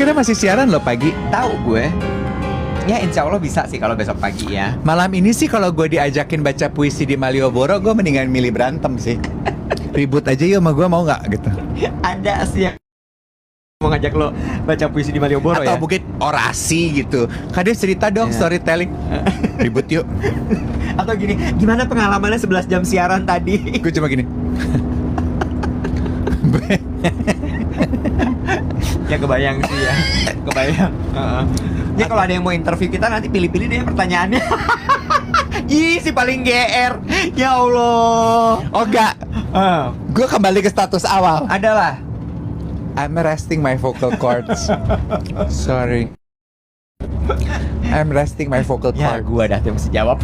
kita masih siaran loh pagi. Tahu gue. Ya insya Allah bisa sih kalau besok pagi ya. Malam ini sih kalau gue diajakin baca puisi di Malioboro, gue mendingan milih berantem sih. Ribut aja yuk sama gue, mau gak gitu. Ada sih yang mau ngajak lo baca puisi di Malioboro atau ya. mungkin orasi gitu. Kadang cerita dong, storytelling. Ribut yuk. Atau gini, gimana pengalamannya 11 jam siaran tadi? Gue cuma gini. Ya kebayang sih ya. Kebayang. Ya kalau ada yang mau interview kita nanti pilih-pilih deh pertanyaannya. Ih, si paling GR. Ya Allah. Oh enggak. Gue kembali ke status awal. Adalah I'm resting my vocal cords. Sorry. I'm resting my vocal ya, cords. gue dah tuh mesti jawab.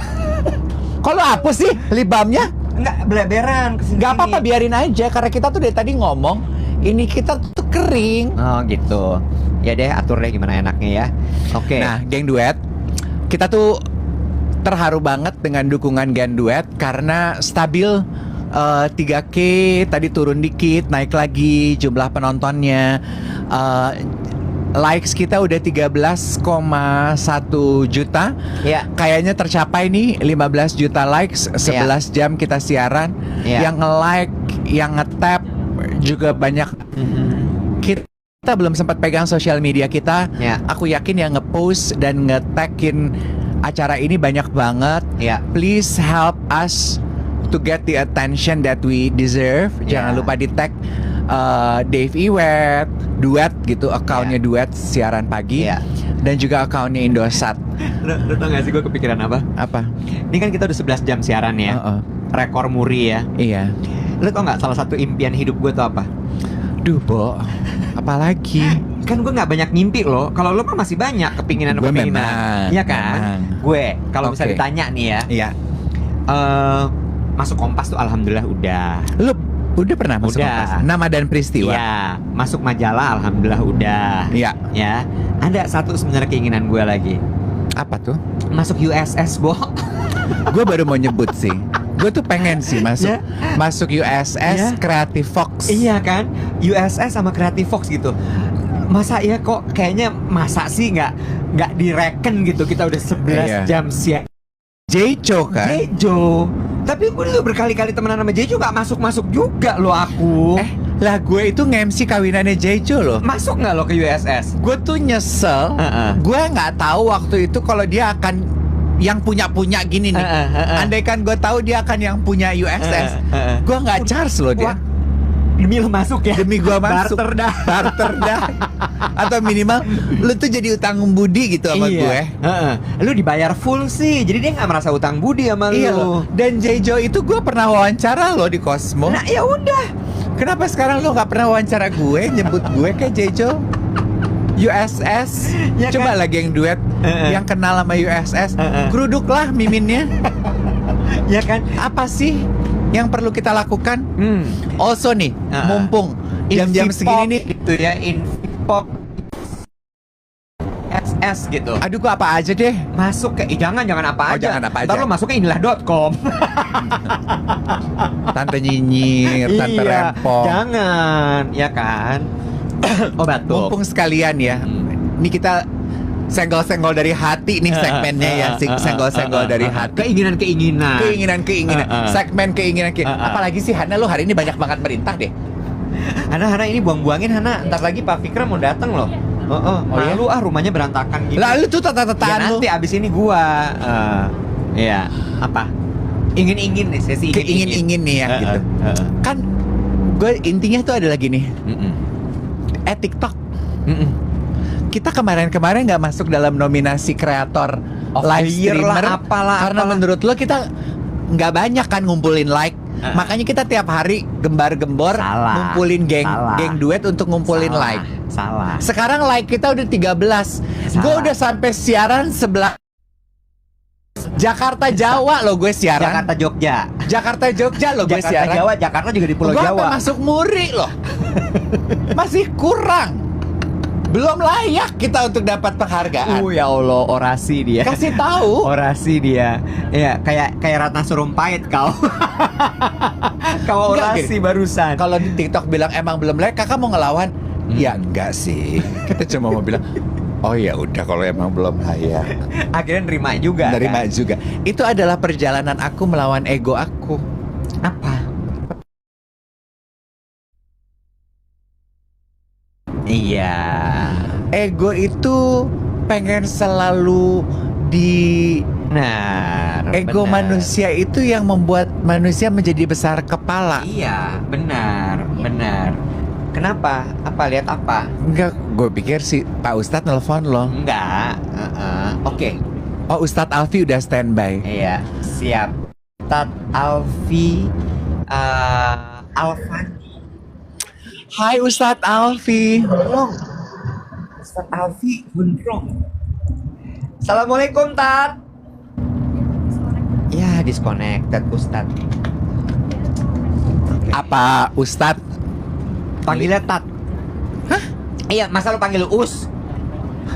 Kalau apa sih libamnya? Enggak, beleberan kesini. Gak apa-apa, biarin aja. Karena kita tuh dari tadi ngomong, ini kita tuh kering. Oh gitu. Ya deh, atur deh gimana enaknya ya. Oke. Nah, geng duet, kita tuh terharu banget dengan dukungan geng duet karena stabil 3K, tadi turun dikit, naik lagi jumlah penontonnya. Likes kita udah 13,1 juta. Ya. Kayaknya tercapai nih 15 juta likes 11 jam kita siaran. Yang nge-like, yang nge-tap juga banyak. Kita belum sempat pegang sosial media kita. Aku yakin yang nge-post dan nge-tagin acara ini banyak banget. Please help us to get the attention that we deserve. Jangan lupa di-tag Dave Iwet, Duet gitu, akunnya Duet siaran pagi. Dan juga akunnya Indosat. Lu tau gak sih gue kepikiran apa? Apa? Ini kan kita udah 11 jam siaran ya. Rekor muri ya. Iya. Lu tau gak salah satu impian hidup gue tuh apa? Duh, Bo, apalagi? Kan gue gak banyak ngimpi loh. Kalau lo kan masih banyak kepinginan. Iya kan? Gue kalau bisa ditanya nih ya. Iya. Masuk Kompas tuh alhamdulillah udah. Lu udah pernah masuk Kompas? Nama dan peristiwa? Iya. Masuk majalah alhamdulillah udah. Iya. Ya. Ada satu sebenarnya keinginan gue lagi. Apa tuh? Masuk USS, Bo. Gue baru mau nyebut sih. Gue tuh pengen sih masuk USS Creative Fox. Iya kan? USS sama Creative Fox gitu. Masa ya kok kayaknya masa sih nggak direken gitu, kita udah 11 jam siang. Jejo kan? Jejo. Tapi gue udah berkali-kali temenan sama Jejo gak masuk-masuk juga loh aku. Lah gue itu nge-MC kawinannya Jejo loh. Masuk gak lo ke USS? Gue tuh nyesel. Gue gak tahu waktu itu kalau dia akan yang punya gini nih. Andaikan gue tahu dia akan yang punya USS, gue gak charge loh dia. Demi lo masuk ya? Demi gue masuk. Barter dah. Atau minimal lu tuh jadi utang budi gitu sama gue. Lu dibayar full sih, jadi dia gak merasa utang budi sama lu. Loh. Dan Jejo itu gue pernah wawancara loh di Cosmo. Nah ya udah. Kenapa sekarang lo gak pernah wawancara gue, nyebut gue kayak Jejo? USS ya coba kan? Lagi yang duet yang kenal sama USS, geruduklah miminnya. Ya kan? Apa sih yang perlu kita lakukan? Also nih, mumpung jam-jam segini nih gitu ya, Infipop SS gitu. Aduh, gua apa aja deh. Masuk ke jangan apa aja. Jangan apa aja. Ntar lo masuk ke inilah.com. Tante nyinyir, tante rempong. Jangan, ya kan? Oh betul. Mumpung sekalian ya. Ini kita senggol-senggol dari hati nih segmennya ya. Senggol-senggol dari hati. Keinginan. Segmen keinginan. Apalagi sih Hana, lo hari ini banyak banget merintah deh. Hana ini buang-buangin Hana. Ntar lagi Pak Fikra mau datang loh. Malu rumahnya berantakan gitu. Lalu tuh tata-tataan lu. Nanti abis ini gua ya apa? Ingin nih, sesi ingin nih ya gitu. Kan gue intinya tuh ada lagi nih. TikTok. Kita kemarin nggak masuk dalam nominasi kreator live streamer karena menurut lo kita nggak banyak kan ngumpulin like. Makanya kita tiap hari gembar-gembor ngumpulin geng duet untuk ngumpulin like. Salah. Sekarang like kita udah 13. Gue udah sampai siaran 11. Jakarta Jawa lo gue siaran. Jakarta Jogja lo gue siaran. Jakarta juga di Pulau Jawa. Gue masuk Muri loh. Masih kurang. Belum layak kita untuk dapat penghargaan. Ya Allah, orasi dia. Kasih tahu. Orasi dia. Ya, kayak Ratna Sarumpait kau. Kau orasi barusan. Kalau di TikTok bilang emang belum layak, kakak mau ngelawan. Ya enggak sih. Kita cuma mau bilang, oh ya udah kalau emang belum layak. Akhirnya nerima juga. Nerima kan? juga. Itu adalah perjalanan aku melawan ego aku. Apa? Iya. Ego itu pengen selalu di ego benar. manusia itu yang membuat manusia menjadi besar kepala. Iya, benar. Kenapa? Apa lihat apa? Enggak, gue pikir si Pak Ustadz nelfon lo. Enggak. Oke. Oh, Ustadz Alfi udah standby. Iya, siap. Tat Alfi Alfan. Hai Ustadz Alfi. Ustadz Alfi Gondrong. Assalamualaikum Tat. Ya, disconnected Ustadz. Apa Ustadz? Panggilnya Tat. Hah? Iya, masa lu panggil Us?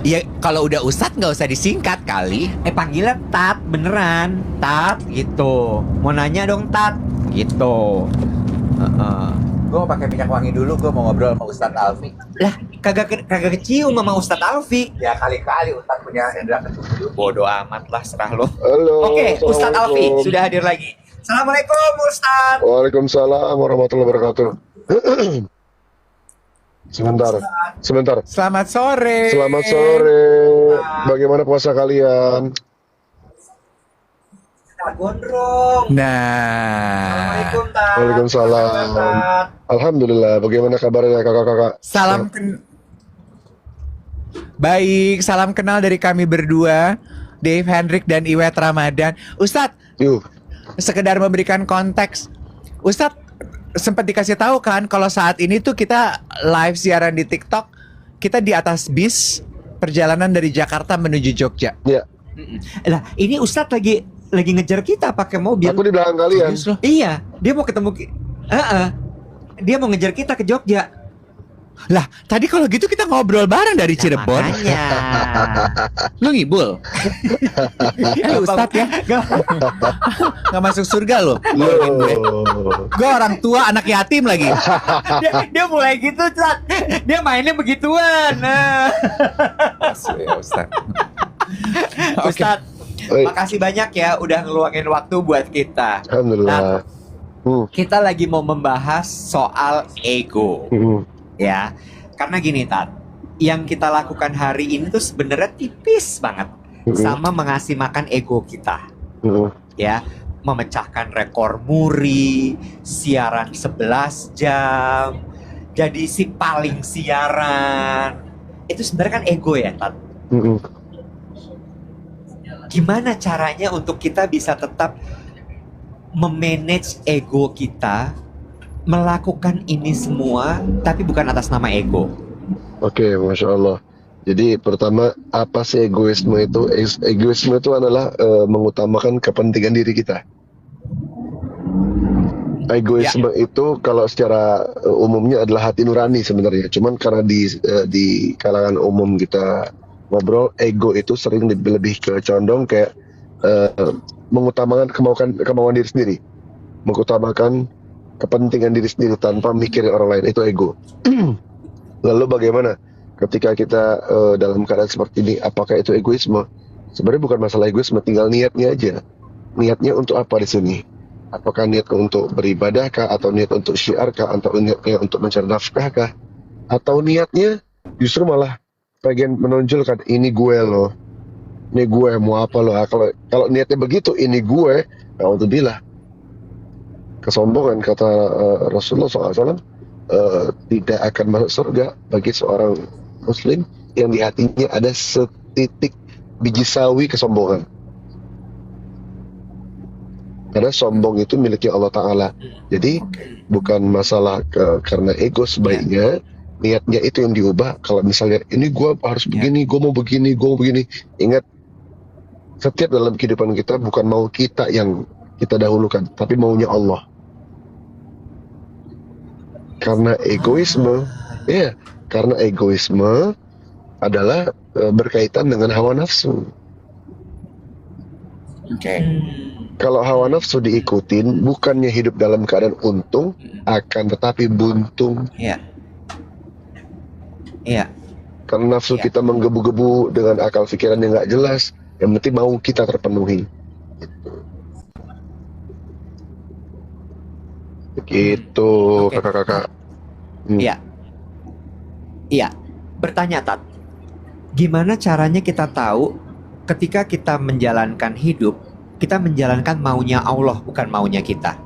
Ya kalau udah Ustadz nggak usah disingkat kali. Panggilnya Tat beneran. Tat gitu. Mau nanya dong Tat gitu. Gue mau pakai minyak wangi dulu, gue mau ngobrol sama Ustadz Alfi. Lah, kagak kecium sama Ustadz Alfi. Ya kali-kali Ustadz punya indra keenam. Bodoh amat lah, serah lo. Halo. Oke, Ustadz Alfi Assalamualaikum. sudah hadir lagi. Assalamualaikum Ustadz. Waalaikumsalam warahmatullahi wabarakatuh. Sebentar. Selamat sore. Selamat sore. Bagaimana puasa kalian? Tat Gondrong. Nah, Assalamualaikum Tat. Waalaikumsalam. Tat. Alhamdulillah. Bagaimana kabarnya kakak-kakak? Baik, salam kenal dari kami berdua, Dave Hendrik dan Iwet Ramadan. Ustadz, Yuk. sekedar memberikan konteks. Ustadz sempat dikasih tahu kan kalau saat ini tuh kita live siaran di TikTok, kita di atas bis perjalanan dari Jakarta menuju Jogja. Ya. Lah, ini Ustadz lagi ngejar kita pakai mobil. Aku di belakang kalian. Serius loh? Iya, dia mau ketemu dia mau ngejar kita ke Jogja. Lah, tadi kalau gitu kita ngobrol bareng dari Cirebon. Makanya. Lu ngibul. Ustadz ya, nggak masuk surga lo. Gue orang tua anak yatim lagi. dia mulai gitu, Tat. Dia mainnya begituan. Ustadz. Ustadz, makasih banyak ya udah ngeluangin waktu buat kita. Alhamdulillah. Kita lagi mau membahas soal ego. Ya, karena gini Tat, yang kita lakukan hari ini tuh sebenarnya tipis banget sama mengasih makan ego kita. Ya, memecahkan rekor muri, siaran 11 jam, jadi si paling siaran. Itu sebenarnya kan ego ya Tat. Gimana caranya untuk kita bisa tetap memanage ego kita, melakukan ini semua tapi bukan atas nama ego? Oke, Masya Allah. Jadi pertama, apa sih egoisme itu? Egoisme itu adalah mengutamakan kepentingan diri kita. Egoisme itu kalau secara umumnya adalah hati nurani sebenarnya. Cuman karena di kalangan umum kita ngobrol, ego itu sering lebih ke condong kayak mengutamakan kemauan diri sendiri, mengutamakan kepentingan diri sendiri tanpa mikirin orang lain. Itu ego. Lalu bagaimana ketika kita dalam keadaan seperti ini? Apakah itu egoisme? Sebenarnya bukan masalah egoisme, tinggal niatnya aja. Niatnya untuk apa di sini? Apakah niat untuk beribadah kah, atau niat untuk syiar kah, atau niatnya untuk mencari nafkah kah, atau niatnya justru malah pengen menonjolkan ini gue loh, ini gue mau apa loh? Kalau niatnya begitu, ini gue, alhamdulillah. Kesombongan, kata Rasulullah SAW, tidak akan masuk surga bagi seorang muslim yang di hatinya ada setitik biji sawi kesombongan. Karena sombong itu miliknya Allah Ta'ala. Jadi bukan masalah karena ego, sebaiknya niatnya itu yang diubah. Kalau misalnya ini gue harus begini, gue mau begini, gue mau begini. Ingat, setiap dalam kehidupan kita bukan mau kita yang kita dahulukan, tapi maunya Allah. Karena egoisme adalah berkaitan dengan hawa nafsu. Kalau hawa nafsu diikutin, bukannya hidup dalam keadaan untung, akan tetapi buntung. Iya. Karena nafsu Iya. kita menggebu-gebu dengan akal pikiran yang nggak jelas. Yang penting mau kita terpenuhi. Begitu, Oke. kakak-kakak. Iya. Iya. Bertanya, Tat. Gimana caranya kita tahu ketika kita menjalankan hidup, kita menjalankan maunya Allah, bukan maunya kita?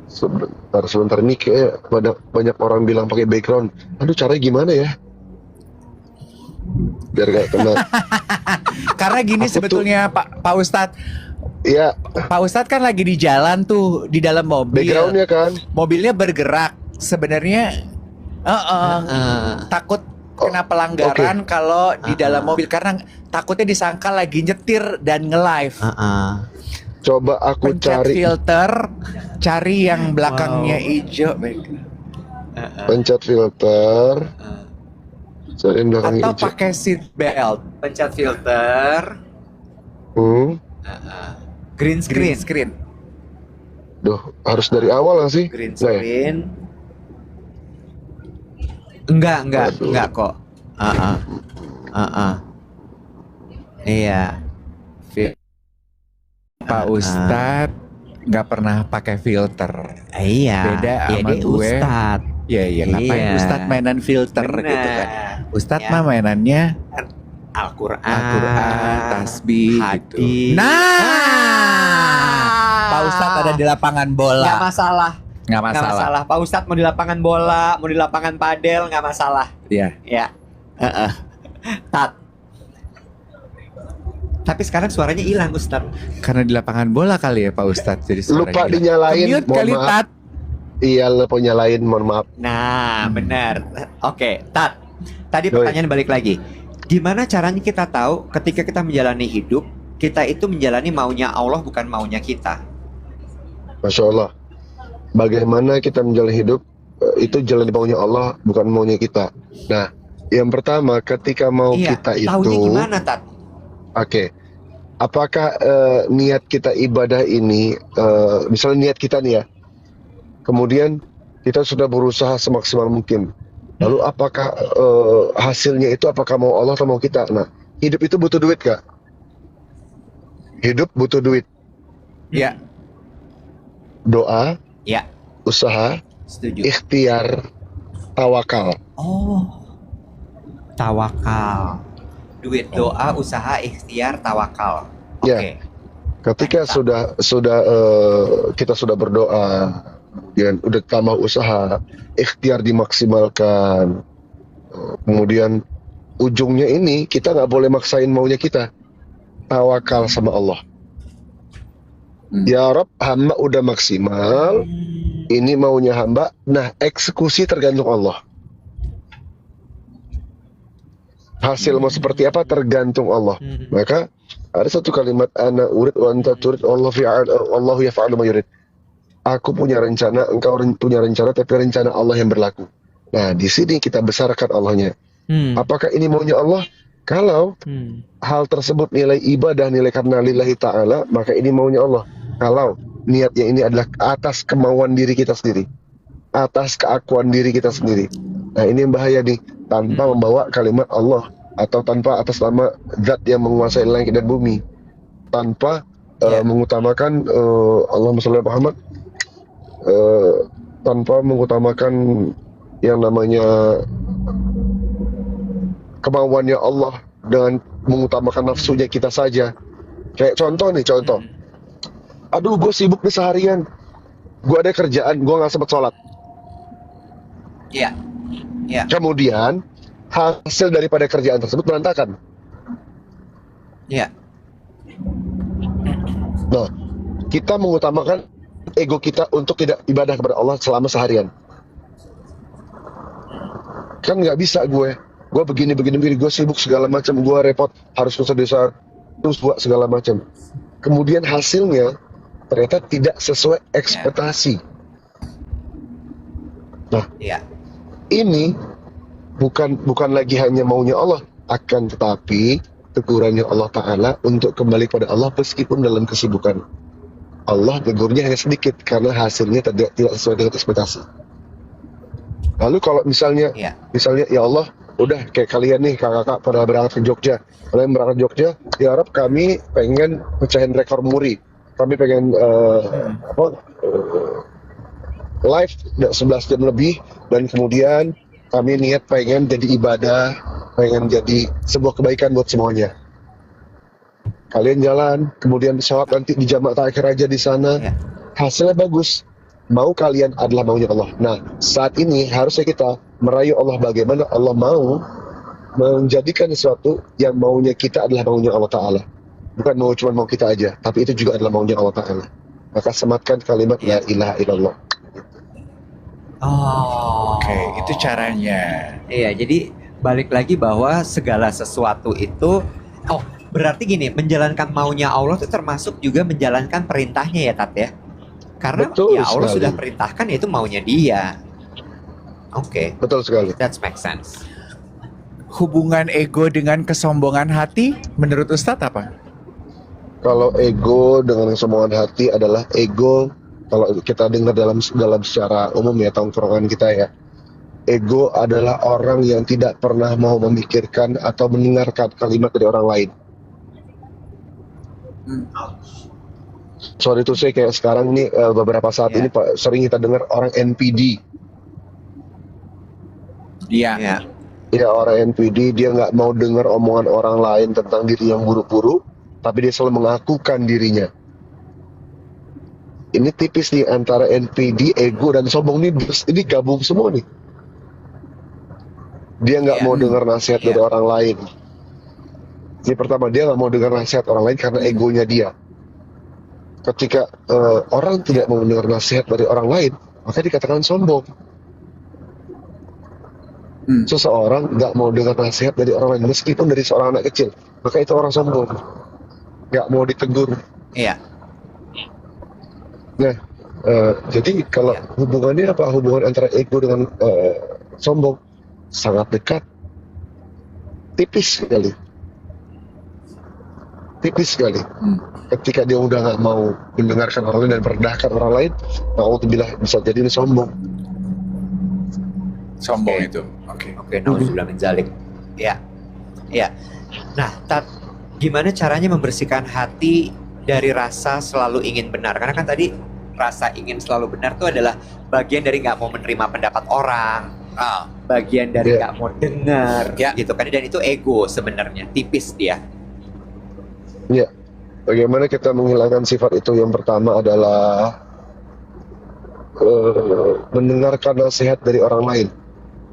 Sebentar ini kayak banyak orang bilang pakai background. Aduh, caranya gimana ya? Biar gak kena. Karena gini Aku sebetulnya Pak Ustadz, Iya, Pak Ustadz kan lagi di jalan tuh di dalam mobil. backgroundnya kan. Mobilnya bergerak. Sebenarnya takut kena pelanggaran kalau di dalam mobil karena takutnya disangka lagi nyetir dan nge-live. Coba aku Pencet cari. filter, cari yang belakangnya hijau, Pencet filter. Cari yang belakangnya atau hijau. pakai seat belt, Pencet filter, green green screen, screen. Duh, harus dari awal gak sih? green Nggak ya? screen. Enggak Aduh. kok. Iya. Pak Ustadz nggak pernah pakai filter. Iya. Beda sama dia gue. Ustadz. Iya, ngapain Iya. Ustadz mainan filter Benar. gitu kan. Ustadz Ya. mah mainannya Al-Quran, Al-Quran, tasbih gitu. hadis. Pak Ustadz ada di lapangan bola. Nggak masalah. Nggak Nggak masalah. masalah. Pak Ustadz mau di lapangan bola, mau di lapangan padel, nggak masalah. Iya. Ya. Tat. Tapi sekarang suaranya hilang, Ustadz. Karena di lapangan bola kali ya Pak Ustadz. Jadi suaranya Lupa hilang. dinyalain, Mute mohon kali maaf. Tat. Iya, lupa nyalain, mohon maaf. Nah, benar. Oke, Tat. Tadi Doi. pertanyaan balik lagi. Gimana caranya kita tahu ketika kita menjalani hidup, kita itu menjalani maunya Allah bukan maunya kita? Masya Allah. Bagaimana kita menjalani hidup, itu jalan maunya Allah, bukan maunya kita. Nah, yang pertama ketika mau Iya, kita taunya itu, gimana, Tat? oke, apakah niat kita ibadah ini, misalnya niat kita nih ya, kemudian kita sudah berusaha semaksimal mungkin, lalu apakah hasilnya itu apakah mau Allah atau mau kita? Nah, hidup itu butuh duit gak? Hidup butuh duit, Ya. doa, Ya, usaha, setuju. ikhtiar, tawakal. Oh, tawakal. Duit, doa, usaha, ikhtiar, tawakal. Oke. Ya. Ketika kita sudah berdoa, kemudian udah tambah usaha, ikhtiar dimaksimalkan, kemudian ujungnya ini kita nggak boleh maksain maunya kita, tawakal sama Allah. Ya Rob, hamba udah maksimal, ini maunya hamba. Nah, eksekusi tergantung Allah. Hasil mau seperti apa tergantung Allah. Maka ada satu kalimat, ana urid wa anta turid, Allahu yaf'alu ma yurid. Aku punya rencana, engkau punya rencana, tapi rencana Allah yang berlaku. Nah, di sini kita besarkan Allahnya. Apakah ini maunya Allah? Kalau hal tersebut nilai ibadah, nilai karena lillahi ta'ala, maka ini maunya Allah. Kalau niatnya ini adalah atas kemauan diri kita sendiri, atas keakuan diri kita sendiri. Nah, ini yang bahaya nih, tanpa membawa kalimat Allah, atau tanpa atas nama zat yang menguasai langit dan bumi, tanpa mengutamakan Allahumma shalli ala Muhammad, tanpa mengutamakan yang namanya kemauannya Allah dengan mengutamakan nafsunya kita saja. Kayak contoh, aduh gue sibuk nih seharian, gue ada kerjaan, gue gak sempat sholat. Iya. Iya. Kemudian hasil daripada kerjaan tersebut berantakan. Iya. Nah, kita mengutamakan ego kita untuk tidak ibadah kepada Allah selama seharian. Kan nggak bisa gue begini, gue sibuk segala macam, gue repot, harus nusa desa, terus buat segala macam. Kemudian hasilnya ternyata tidak sesuai ekspektasi. Nah, Iya. ini bukan lagi hanya maunya Allah, akan tetapi tegurannya Allah Ta'ala untuk kembali kepada Allah meskipun dalam kesibukan. Allah tegurnya hanya sedikit karena hasilnya tidak sesuai dengan ekspektasi. Lalu kalau misalnya ya Allah, udah kayak kalian nih kakak-kakak pada berangkat ke Jogja, kalian berangkat ke Jogja, diharap kami pengen pecahin rekor muri, kami pengen live 11 jam lebih, dan kemudian kami niat pengen jadi ibadah, pengen jadi sebuah kebaikan buat semuanya. Kalian jalan, kemudian sholat nanti di jamak terakhir aja di sana, hasilnya bagus. Mau kalian adalah maunya Allah. Nah, saat ini harusnya kita merayu Allah bagaimana Allah mau menjadikan sesuatu yang maunya kita adalah maunya Allah Ta'ala. Bukan mau cuma mau kita aja, tapi itu juga adalah maunya Allah Ta'ala. Maka sematkan kalimat La ilaha illallah. Oke, itu caranya. Iya, jadi balik lagi bahwa segala sesuatu itu, berarti gini, menjalankan maunya Allah itu termasuk juga menjalankan perintahnya ya Tat ya? Karena Betul ya Allah sekali. sudah perintahkan, itu maunya dia. Oke, Betul sekali. that makes sense. Hubungan ego dengan kesombongan hati menurut Ustadz apa? Kalau ego dengan kesombongan hati adalah ego, kalau kita dengar dalam secara umum ya, tongkrongan kita ya, ego adalah orang yang tidak pernah mau memikirkan atau mendengarkan kalimat dari orang lain. Sorry to say, kayak sekarang nih beberapa saat ini Pak, sering kita dengar orang NPD. Iya. Ya. Ya, orang NPD, dia nggak mau dengar omongan orang lain tentang diri yang buruk-buruk, tapi dia selalu mengakukan dirinya. Ini tipis nih antara NPD, ego, dan sombong nih, ini gabung semua nih. Dia nggak mau dengar nasihat dari orang lain. Ini pertama, dia nggak mau dengar nasihat orang lain karena egonya dia. Ketika orang tidak mau mendengar nasihat dari orang lain, maka dikatakan sombong. Seseorang nggak mau dengar nasihat dari orang lain, meskipun dari seorang anak kecil, maka itu orang sombong. Nggak mau ditegur. Iya. Nah, jadi kalau hubungannya apa? Hubungan antara ego dengan sombong sangat dekat, tipis sekali. Ketika dia udah nggak mau mendengarkan orang lain dan merendahkan orang lain, na'udzubillah, bisa jadi ini sombong. Sombong Oke. itu. Oke, nauzubillah min dzalik. Ya. Nah, Tat, gimana caranya membersihkan hati dari rasa selalu ingin benar? Karena kan tadi rasa ingin selalu benar itu adalah bagian dari nggak mau menerima pendapat orang, bagian dari nggak mau dengar, gitu kan? Dan itu ego sebenarnya, tipis dia. Ya, bagaimana kita menghilangkan sifat itu? Yang pertama adalah mendengarkan nasihat dari orang lain.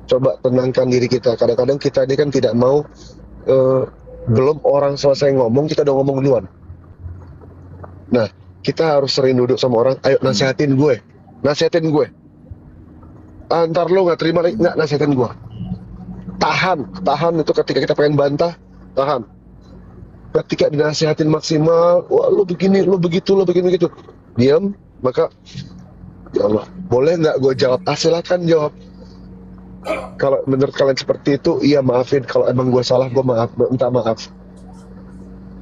Coba tenangkan diri kita. Kadang-kadang kita ini kan tidak mau, belum orang selesai ngomong, kita udah ngomong duluan. Nah, kita harus sering duduk sama orang, ayo nasihatin gue. Ntar lo nggak terima, nggak nasihatin gue. Tahan itu ketika kita pengen bantah, tahan. Ketika dinasihatin maksimal, wah lu begini, lu begitu, diam, maka ya Allah, boleh nggak gue jawab? Silakan jawab. Kalau menurut kalian seperti itu, iya maafin. Kalau emang gue salah, gue minta maaf.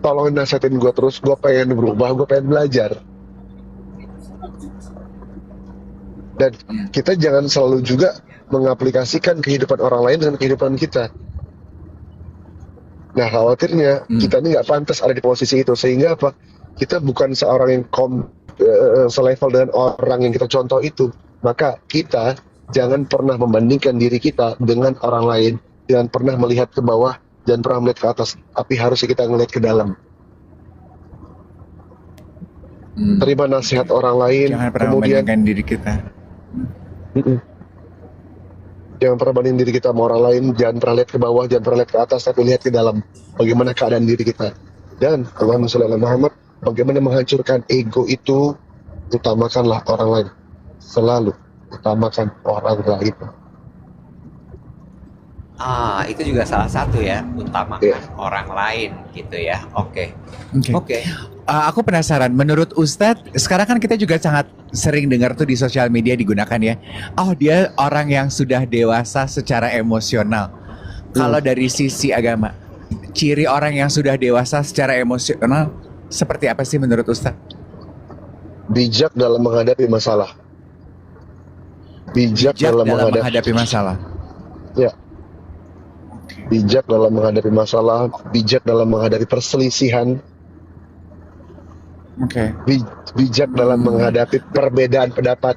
Tolong nasihatin gue terus, gue pengen berubah, gue pengen belajar. Dan kita jangan selalu juga mengaplikasikan kehidupan orang lain dengan kehidupan kita. Nah, khawatirnya kita ini nggak pantas ada di posisi itu, sehingga apa? Kita bukan seorang yang selevel dengan orang yang kita contoh itu. Maka kita jangan pernah membandingkan diri kita dengan orang lain, jangan pernah melihat ke bawah, jangan pernah melihat ke atas, tapi harusnya kita ngelihat ke dalam. Terima nasihat orang lain, Jangan pernah kemudian membandingkan diri kita. jangan pernah bandingin diri kita sama orang lain, jangan pernah lihat ke bawah, jangan pernah lihat ke atas, tapi lihat ke dalam. Bagaimana keadaan diri kita. Dan Allahumma sholli ala Muhammad, bagaimana menghancurkan ego itu, utamakanlah orang lain. Selalu utamakan orang lain. Itu juga salah satu ya, utamakan orang lain gitu ya. Oke. Aku penasaran, menurut Ustadz, sekarang kan kita juga sangat sering dengar tuh di sosial media digunakan ya. Oh, dia orang yang sudah dewasa secara emosional. Kalau dari sisi agama, ciri orang yang sudah dewasa secara emosional seperti apa sih menurut Ustadz? Bijak dalam menghadapi masalah. Bijak dalam menghadapi masalah. Ya. bijak dalam menghadapi masalah, bijak dalam menghadapi perselisihan, Oke. bijak dalam menghadapi perbedaan pendapat.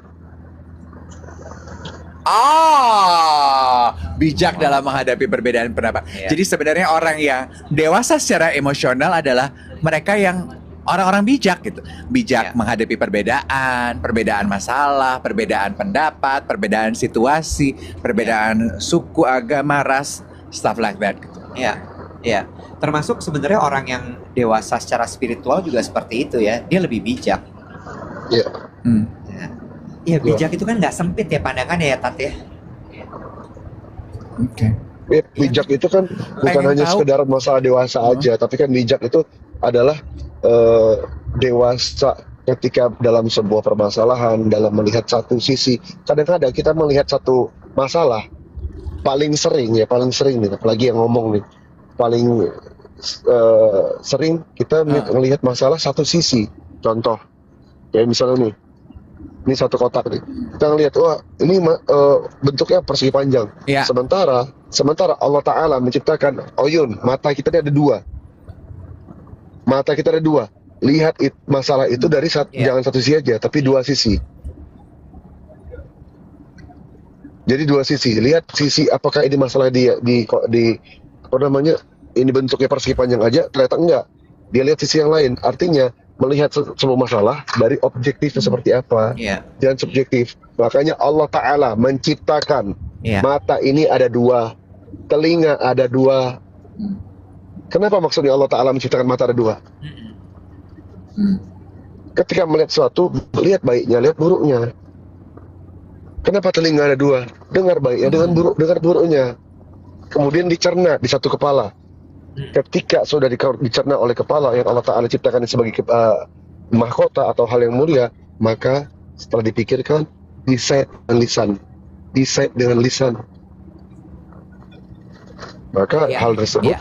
Bijak dalam menghadapi perbedaan pendapat. Jadi sebenarnya orang yang dewasa secara emosional adalah mereka yang orang-orang bijak gitu. Bijak menghadapi perbedaan masalah, perbedaan pendapat, perbedaan situasi, perbedaan suku, agama, ras, stuff like that gitu. Iya. Termasuk sebenarnya orang yang dewasa secara spiritual juga seperti itu ya. Dia lebih bijak. Iya. Iya, bijak itu kan nggak sempit ya pandangannya ya, Tat ya. Oke. Bijak itu kan bukan Pengen hanya tahu. sekedar masalah dewasa aja, tapi kan bijak itu adalah dewasa ketika dalam sebuah permasalahan, dalam melihat satu sisi. Kadang-kadang kita melihat satu masalah paling sering nih, apalagi yang ngomong nih, paling sering kita melihat masalah satu sisi. Contoh, kayak misalnya nih, ini satu kotak nih, kita ngelihat wah ini bentuknya persegi panjang. Iya. Sementara Allah Ta'ala menciptakan oyun, mata kita ini ada dua. Lihat masalah itu dari jangan satu sisi aja, tapi dua sisi. Jadi dua sisi. Lihat sisi apakah ini masalah di apa namanya? Ini bentuknya persegi panjang aja, ternyata enggak. Dia lihat sisi yang lain. Artinya melihat sebuah masalah dari objektifnya seperti apa, dan subjektif. Makanya Allah Ta'ala menciptakan mata ini ada dua, telinga ada dua. Kenapa maksudnya Allah Ta'ala menciptakan mata ada dua? Ketika melihat sesuatu, lihat baiknya, lihat buruknya. Kenapa telinga ada dua? Dengar baiknya, dengar buruknya. Kemudian dicerna di satu kepala. Ketika sudah dicerna oleh kepala yang Allah Ta'ala ciptakan sebagai mahkota atau hal yang mulia, maka setelah dipikirkan, decide dengan lisan. Maka hal tersebut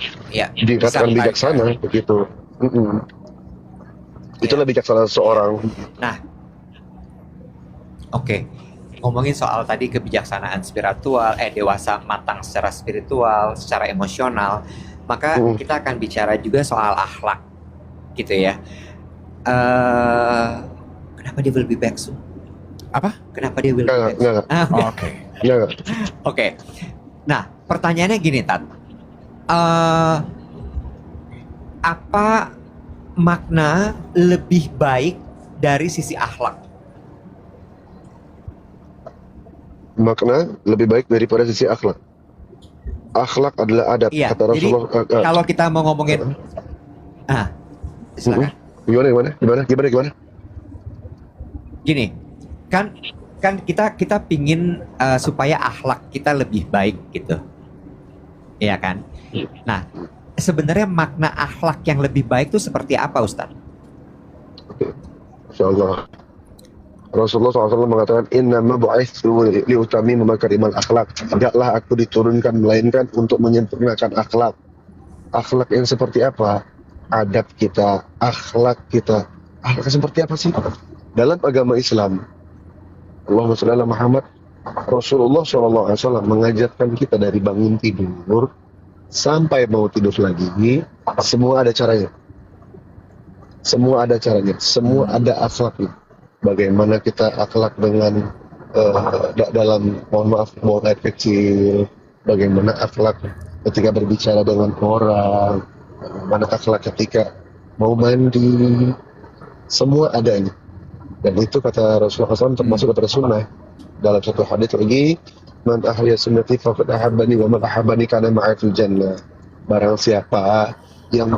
dikatakan bijaksana begitu. Itulah bijaksana seseorang. Nah, oke. Ngomongin soal tadi kebijaksanaan spiritual, dewasa matang secara spiritual, secara emosional, maka kita akan bicara juga soal akhlak, gitu ya. Kenapa dia will be back soon? Apa? Kenapa dia will be back soon? Oke. Nah, pertanyaannya gini, Tat. Apa makna lebih baik dari sisi akhlak? Makna lebih baik daripada sisi akhlak. Akhlak adalah adab, kata Rasulullah. Jadi kalau kita mau ngomongin, silakan. Gimana? Gini, kan kita pingin supaya akhlak kita lebih baik gitu, iya kan? Nah, sebenarnya makna akhlak yang lebih baik itu seperti apa, Ustaz? Insyaallah. Rasulullah SAW mengatakan, Innama bu'itsu liutammima makarimal akhlak. Tidaklah aku diturunkan melainkan untuk menyempurnakan akhlak. Akhlak yang seperti apa? Adab kita, akhlak kita. Akhlak seperti apa sih? Dalam agama Islam, Allahumma shalli ala Muhammad, Rasulullah SAW mengajarkan kita dari bangun tidur sampai mau tidur lagi, semua ada caranya. Semua ada akhlaknya. Bagaimana kita akhlak dengan dalam, mohon maaf, buang air kecil, bagaimana akhlak ketika berbicara dengan orang, bagaimana akhlak ketika mau mandi, semua ada ini. Dan itu kata Rasulullah SAW termasuk kata sunnah. Dalam satu hadits lagi, man ahya sunnati faqad ahabbani wa man ahabbani kana ma'a fil jannah. Barang siapa yang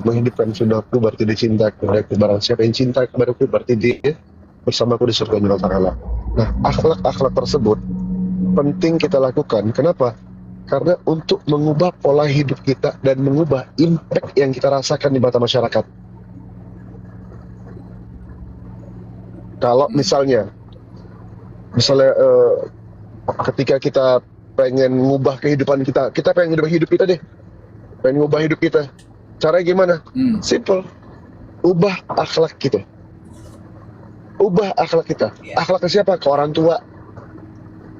menghidupkan sunnahku berarti dia cinta kepadaku. Barang siapa yang cinta kepadaku berarti dia bersamaku di surga Allah Ta'ala. Nah, akhlak-akhlak tersebut penting kita lakukan. Kenapa? Karena untuk mengubah pola hidup kita dan mengubah impact yang kita rasakan di mata masyarakat. Kalau misalnya ketika kita pengen ngubah kehidupan kita pengen ngubah hidup kita deh. Pengen ngubah hidup kita. Caranya gimana? Simple. Ubah akhlak kita. Ubah akhlak kita. Akhlak ke siapa? Ke orang tua,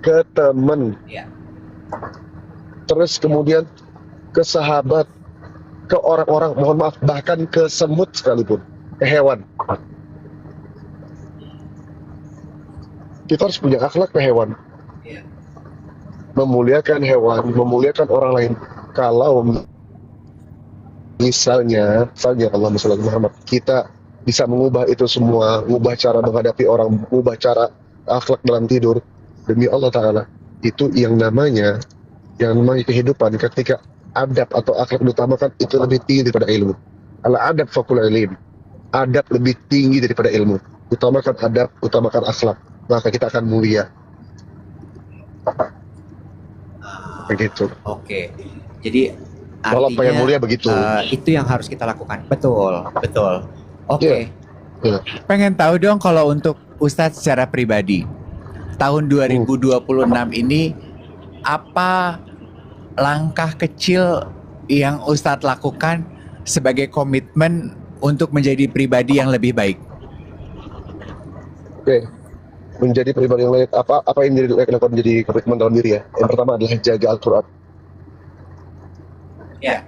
ke teman. Terus kemudian ke sahabat, ke orang-orang, mohon maaf, bahkan ke semut sekalipun, ke hewan. Kita harus punya akhlak ke hewan. Memuliakan hewan, memuliakan orang lain. Kalau misalnya Allahumma sholli ala Muhammad, kita bisa mengubah itu semua, mengubah cara menghadapi orang, mengubah cara akhlak dalam tidur, demi Allah Ta'ala, itu yang namanya kehidupan. Ketika adab atau akhlak diutamakan, itu lebih tinggi daripada ilmu. Al-adab faqul ilim. Adab lebih tinggi daripada ilmu. Utamakan adab, utamakan akhlak, maka kita akan mulia. Begitu. Oke. Jadi Kalau artinya pengen mulia begitu. itu yang harus kita lakukan. Betul. Oke. Ya. Pengen tahu dong kalau untuk Ustadz secara pribadi, tahun 2026 ini apa langkah kecil yang Ustadz lakukan sebagai komitmen untuk menjadi pribadi yang lebih baik? Oke. Menjadi pribadi yang lain, apa yang dilakukan menjadi komitmen dalam diri ya? Yang pertama adalah jaga Al-Quran. Ya.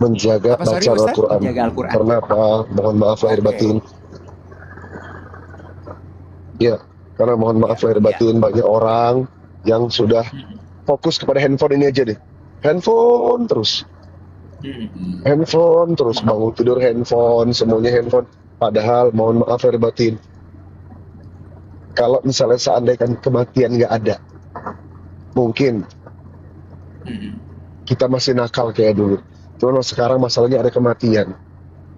Menjaga Apa, sorry, bacaan Ustaz? Al-Quran. Menjaga Al-Quran. Karena apa? Mohon maaf lahir batin. Ya, karena mohon maaf lahir batin, banyak orang yang sudah fokus kepada handphone ini aja deh. Handphone terus, bangun tidur handphone, semuanya handphone. Padahal mohon maaf lahir batin, kalau misalnya seandainya kematian nggak ada, mungkin kita masih nakal kayak dulu. Cuma sekarang masalahnya ada kematian.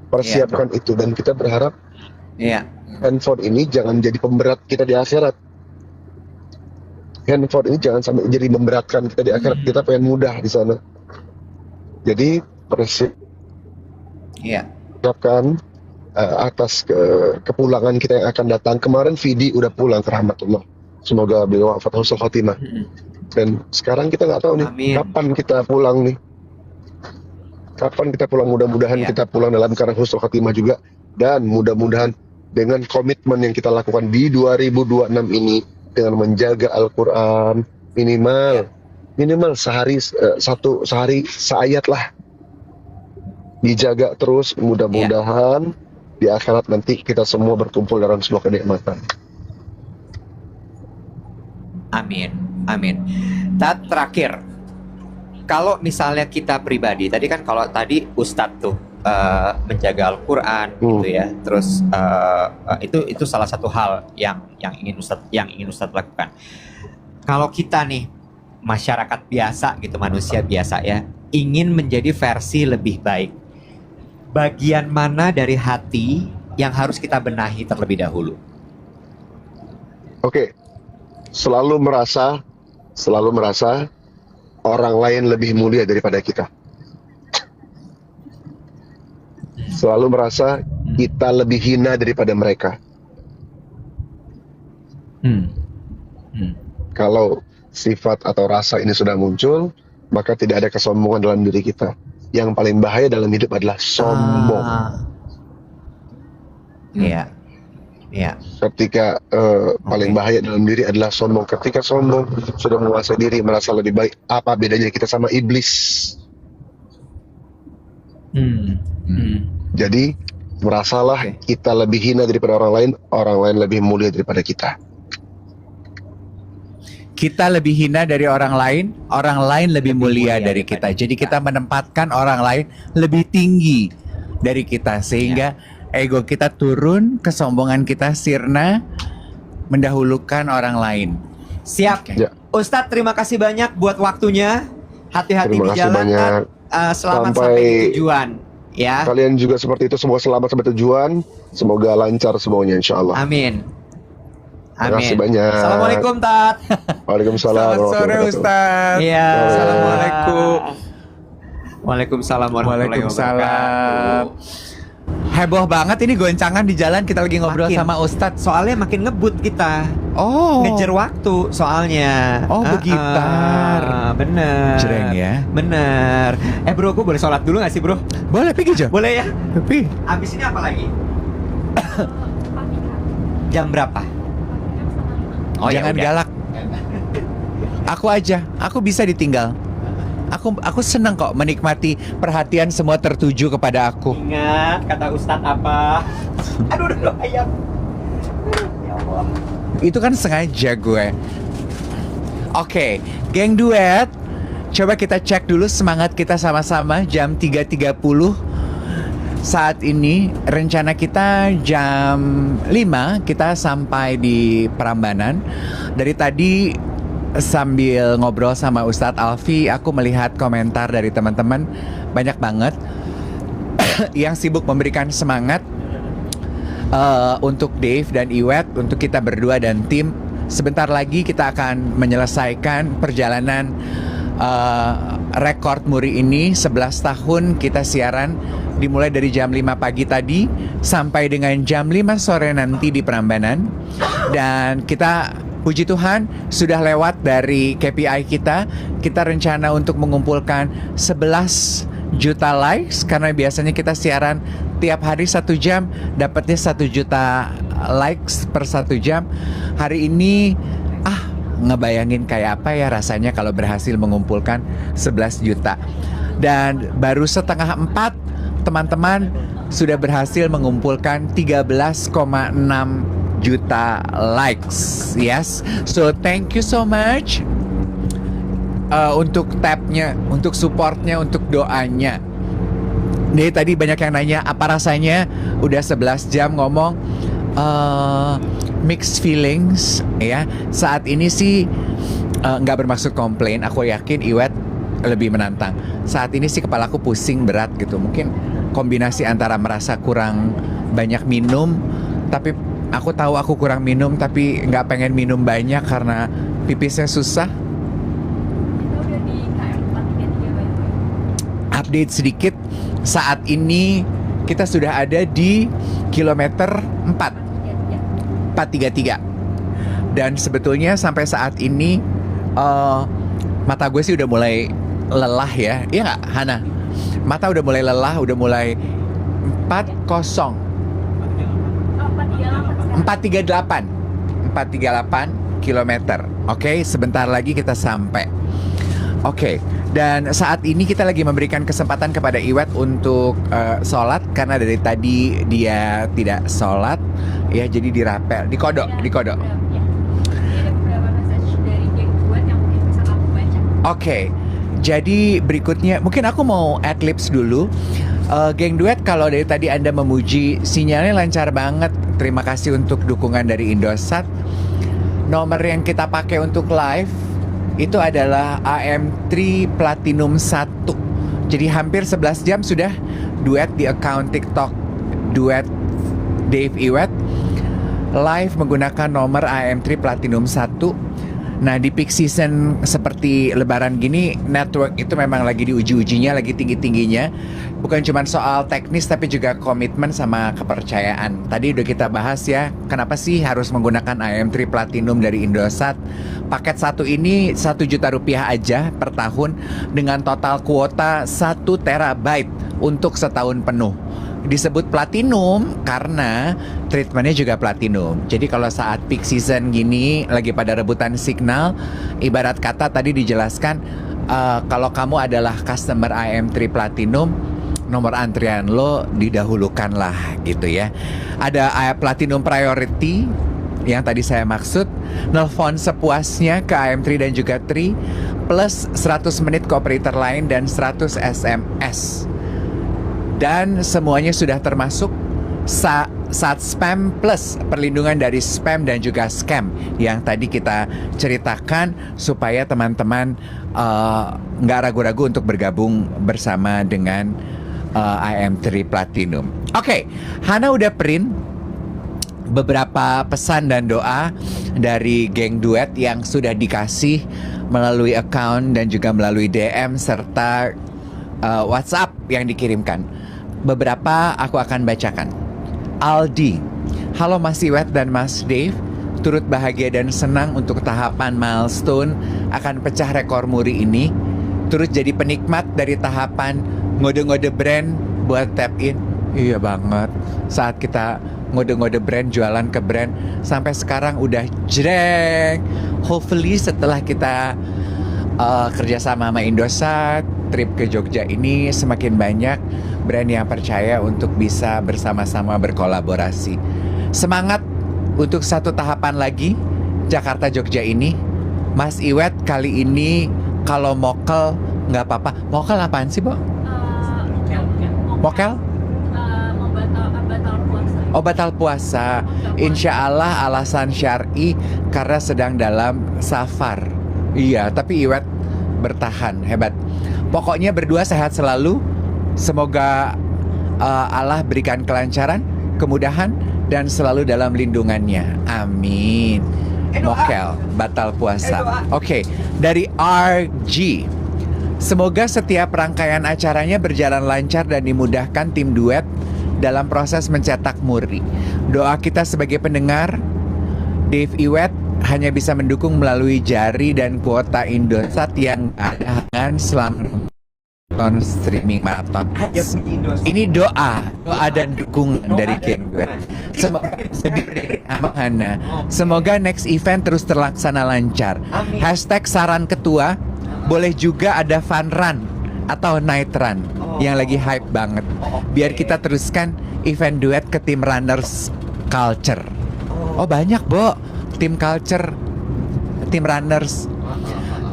Persiapkan itu, dan kita berharap handphone ini jangan jadi pemberat kita di akhirat. Handphone ini jangan sampai jadi memberatkan kita di akhirat. Kita pengen mudah di sana. Jadi persiapkan atas kepulangan kita yang akan datang. Kemarin Vidi udah pulang ke rahmatullah. Semoga beliau wafat husnul khotimah. Dan sekarang kita nggak tahu nih, kapan kita pulang nih. Kapan kita pulang, mudah-mudahan kita pulang dalam keadaan husnul khotimah juga. Dan mudah-mudahan dengan komitmen yang kita lakukan di 2026 ini, dengan menjaga Al-Quran, minimal sehari seayat lah. Dijaga terus, mudah-mudahan di akhirat nanti kita semua berkumpul dalam sebuah kenikmatan. Amin. Terakhir, kalau misalnya kita pribadi, tadi kan kalau tadi Ustadz tuh menjaga Al-Quran gitu ya, terus itu salah satu hal yang ingin Ustadz lakukan. Kalau kita nih masyarakat biasa gitu, manusia biasa ya, ingin menjadi versi lebih baik, bagian mana dari hati yang harus kita benahi terlebih dahulu? Oke. Selalu merasa orang lain lebih mulia daripada kita. Selalu merasa kita lebih hina daripada mereka. Kalau sifat atau rasa ini sudah muncul, maka tidak ada kesombongan dalam diri kita. Yang paling bahaya dalam hidup adalah sombong. Ketika paling bahaya dalam diri adalah sombong. Ketika sombong, sudah menguasai diri, merasa lebih baik. Apa bedanya kita sama iblis? Jadi merasalah kita lebih hina daripada orang lain lebih mulia daripada kita. Kita lebih hina dari orang lain lebih mulia dari kita. Jadi kita menempatkan orang lain lebih tinggi dari kita, sehingga ego kita turun, kesombongan kita sirna, mendahulukan orang lain. Siap. Ustadz, terima kasih banyak buat waktunya. Hati-hati di jalan. Selamat sampai tujuan. Ya. Kalian juga seperti itu, semoga selamat sampai tujuan, semoga lancar semuanya insyaallah. Amin. Terima kasih banyak. Assalamualaikum, Tat. Waalaikumsalam. Selamat sore, Ustaz. Iya. Assalamualaikum. Waalaikumsalam warahmatullahi wabarakatuh. Heboh banget ini goncangan di jalan, kita lagi ngobrol sama Ustadz. Soalnya makin ngebut kita. Ngejar waktu soalnya. Begitar. Bener. Jreng ya. Bener. Bro, gue boleh sholat dulu gak sih, bro? Boleh, pergi Jo. Boleh ya. Tapi abis ini apa lagi? Jam berapa? jangan ya udah. galak. Aku aja, aku bisa ditinggal. Aku senang kok menikmati perhatian semua tertuju kepada aku. Ingat kata Ustadz apa? Aduh, ayam. Ya Allah. Itu kan sengaja gue. Oke, geng duet. Coba kita cek dulu semangat kita sama-sama jam 3.30. Saat ini rencana kita jam 5 kita sampai di Prambanan. Dari tadi sambil ngobrol sama Ustadz Alfi, aku melihat komentar dari teman-teman banyak banget yang sibuk memberikan semangat untuk Dave dan Iwet, untuk kita berdua dan tim. Sebentar lagi kita akan menyelesaikan perjalanan rekor Muri ini. 11 tahun kita siaran, dimulai dari jam 5 pagi tadi sampai dengan jam 5 sore nanti di Prambanan. Dan kita, puji Tuhan, sudah lewat dari KPI kita. Kita rencana untuk mengumpulkan 11 juta likes, karena biasanya kita siaran tiap hari 1 jam, dapatnya 1 juta likes per 1 jam. Hari ini ngebayangin kayak apa ya rasanya kalau berhasil mengumpulkan 11 juta. Dan baru setengah 4 teman-teman sudah berhasil mengumpulkan 13,6 juta likes. Yes, so thank you so much untuk tabnya, untuk supportnya, untuk doanya. Nih tadi banyak yang nanya apa rasanya udah 11 jam ngomong. Mixed feelings ya. Saat ini sih nggak bermaksud komplain. Aku yakin Iwet lebih menantang. Saat ini sih kepalaku pusing berat gitu. Mungkin kombinasi antara merasa kurang banyak minum, tapi aku tahu aku kurang minum, tapi nggak pengen minum banyak karena pipisnya susah. Update sedikit, saat ini kita sudah ada di kilometer 433. Dan sebetulnya sampai saat ini mata gue sih udah mulai lelah ya. Iya gak Hana? Mata udah mulai lelah, udah mulai 438 kilometer. Oke, sebentar lagi kita sampai. Oke, dan saat ini kita lagi memberikan kesempatan kepada Iwet untuk sholat, karena dari tadi dia tidak sholat ya, jadi dirapel, dikodok. Oke, jadi berikutnya mungkin aku mau adlibs dulu. Geng duet, kalau dari tadi Anda memuji sinyalnya lancar banget, terima kasih untuk dukungan dari Indosat. Nomor yang kita pakai untuk live itu adalah AM3 Platinum 1. Jadi hampir 11 jam sudah duet di account TikTok duet Dave Iwet live menggunakan nomor AM3 Platinum 1. Nah, di peak season seperti lebaran gini, network itu memang lagi diuji-ujinya, lagi tinggi-tingginya. Bukan cuma soal teknis, tapi juga komitmen sama kepercayaan. Tadi udah kita bahas ya, kenapa sih harus menggunakan AM3 Platinum dari Indosat. Paket 1 ini 1 juta rupiah aja per tahun, dengan total kuota 1 terabyte untuk setahun penuh. Disebut platinum karena treatmentnya juga platinum. Jadi kalau saat peak season gini lagi pada rebutan signal, ibarat kata tadi dijelaskan, kalau kamu adalah customer AM3 Platinum, nomor antrian lo didahulukan lah gitu ya. Ada Platinum Priority yang tadi saya maksud, nelfon sepuasnya ke AM3 dan juga Tri, plus 100 menit ke operator lain dan 100 SMS. Dan semuanya sudah termasuk saat spam plus perlindungan dari spam dan juga scam yang tadi kita ceritakan, supaya teman-teman nggak ragu-ragu untuk bergabung bersama dengan AM3 Platinum. Oke, Hana udah print beberapa pesan dan doa dari geng duet yang sudah dikasih melalui account dan juga melalui DM serta WhatsApp yang dikirimkan. Beberapa aku akan bacakan. Aldi, halo Mas Iwet dan Mas Dave, turut bahagia dan senang untuk tahapan milestone akan pecah rekor Muri ini. Turut jadi penikmat dari tahapan ngode-ngode brand buat tap in. Iya banget, saat kita ngode-ngode brand, jualan ke brand, sampai sekarang udah jreng. Hopefully setelah kita kerjasama sama Indosat, trip ke Jogja ini semakin banyak brand yang percaya untuk bisa bersama-sama berkolaborasi. Semangat untuk satu tahapan lagi Jakarta Jogja ini. Mas Iwet kali ini kalau mokel nggak apa-apa. Mokel apaan sih, Bo? Mokel? Batal puasa. Oh, batal puasa. Insya Allah alasan syar'i karena sedang dalam safar. Iya, tapi Iwet bertahan, hebat. Pokoknya berdua sehat selalu. Semoga Allah berikan kelancaran, kemudahan, dan selalu dalam lindungannya. Amin. Mokel, batal puasa. Oke, dari RG. Semoga setiap rangkaian acaranya berjalan lancar dan dimudahkan tim duet dalam proses mencetak Muri. Doa kita sebagai pendengar, Dave Iwet hanya bisa mendukung melalui jari dan kuota Indosat yang ada selama nonton streaming maraton. Ini doa dan dukungan dari King Duet. Semoga next event terus terlaksana lancar. Hashtag saran ketua, boleh juga ada fun run atau night run yang lagi hype banget. Biar kita teruskan event duet ke tim runners culture. Oh banyak, Bo, tim culture, tim runners.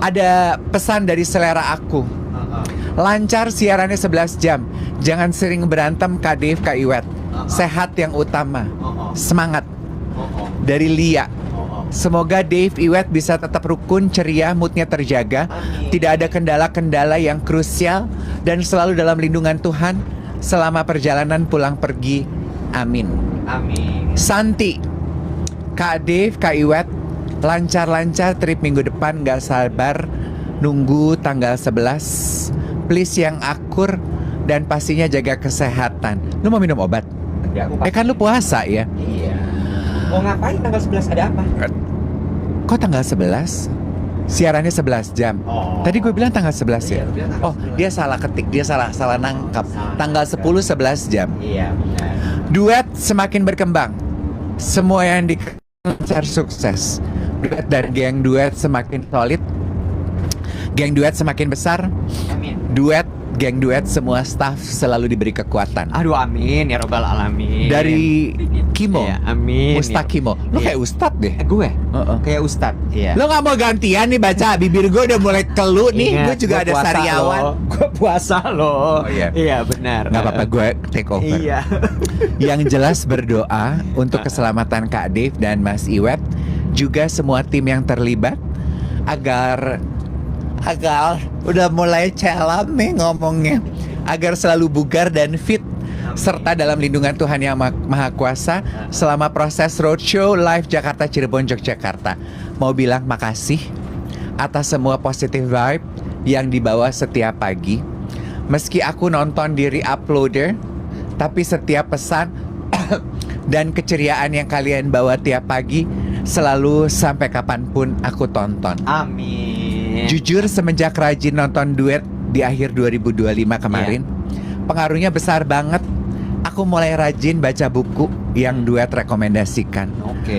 Ada pesan dari selera aku. Lancar siarannya 11 jam. Jangan sering berantem Kak Dave, Kak Iwet. Sehat yang utama. Semangat. Dari Lia. Semoga Dave Iwet bisa tetap rukun, ceria, moodnya terjaga. Tidak ada kendala-kendala yang krusial. Dan selalu dalam lindungan Tuhan selama perjalanan pulang pergi. Amin. Amin. Santi, Kak Dave, Kak Iwet, lancar-lancar trip minggu depan. Gak sabar nunggu tanggal 11. Please yang akur dan pastinya jaga kesehatan. Lu mau minum obat? Kan lu puasa ya? Iya. Mau ngapain tanggal 11, ada apa? Kok tanggal 11? Siarannya 11 jam. Tadi gue bilang tanggal 11 ya? Oh, dia salah ketik, dia salah nangkap. Tanggal 10 11 jam. Iya, benar. Duet semakin berkembang. Semua yang lancar sukses. Duet dan geng duet semakin solid. Geng duet semakin besar. Amin. Duet, geng duet, semua staff selalu diberi kekuatan. Aduh, amin ya robbal alamin. Dari Kimo, Iya, amin. Ustaz Kimo. Lu kayak Ustadz deh. Gue kayak Ustadz. Iya. Lo gak mau gantian nih baca? Bibir gue udah mulai kelu nih. Gue juga ada sariawan. Gue puasa loh. Oh, iya. Iya benar. Gak apa-apa, gue take over. Iya. Yang jelas berdoa untuk keselamatan Kak Dave dan Mas Iwet, juga semua tim yang terlibat, agar udah mulai celam nih ngomongnya, agar selalu bugar dan fit, serta dalam lindungan Tuhan yang Maha Kuasa selama proses roadshow live Jakarta, Cirebon, Yogyakarta. Mau bilang makasih atas semua positive vibe yang dibawa setiap pagi. Meski aku nonton di re-uploader, tapi setiap pesan dan keceriaan yang kalian bawa tiap pagi selalu sampai kapanpun aku tonton. Amin. Jujur semenjak rajin nonton duet di akhir 2025 kemarin, pengaruhnya besar banget. Aku mulai rajin baca buku yang duet rekomendasikan.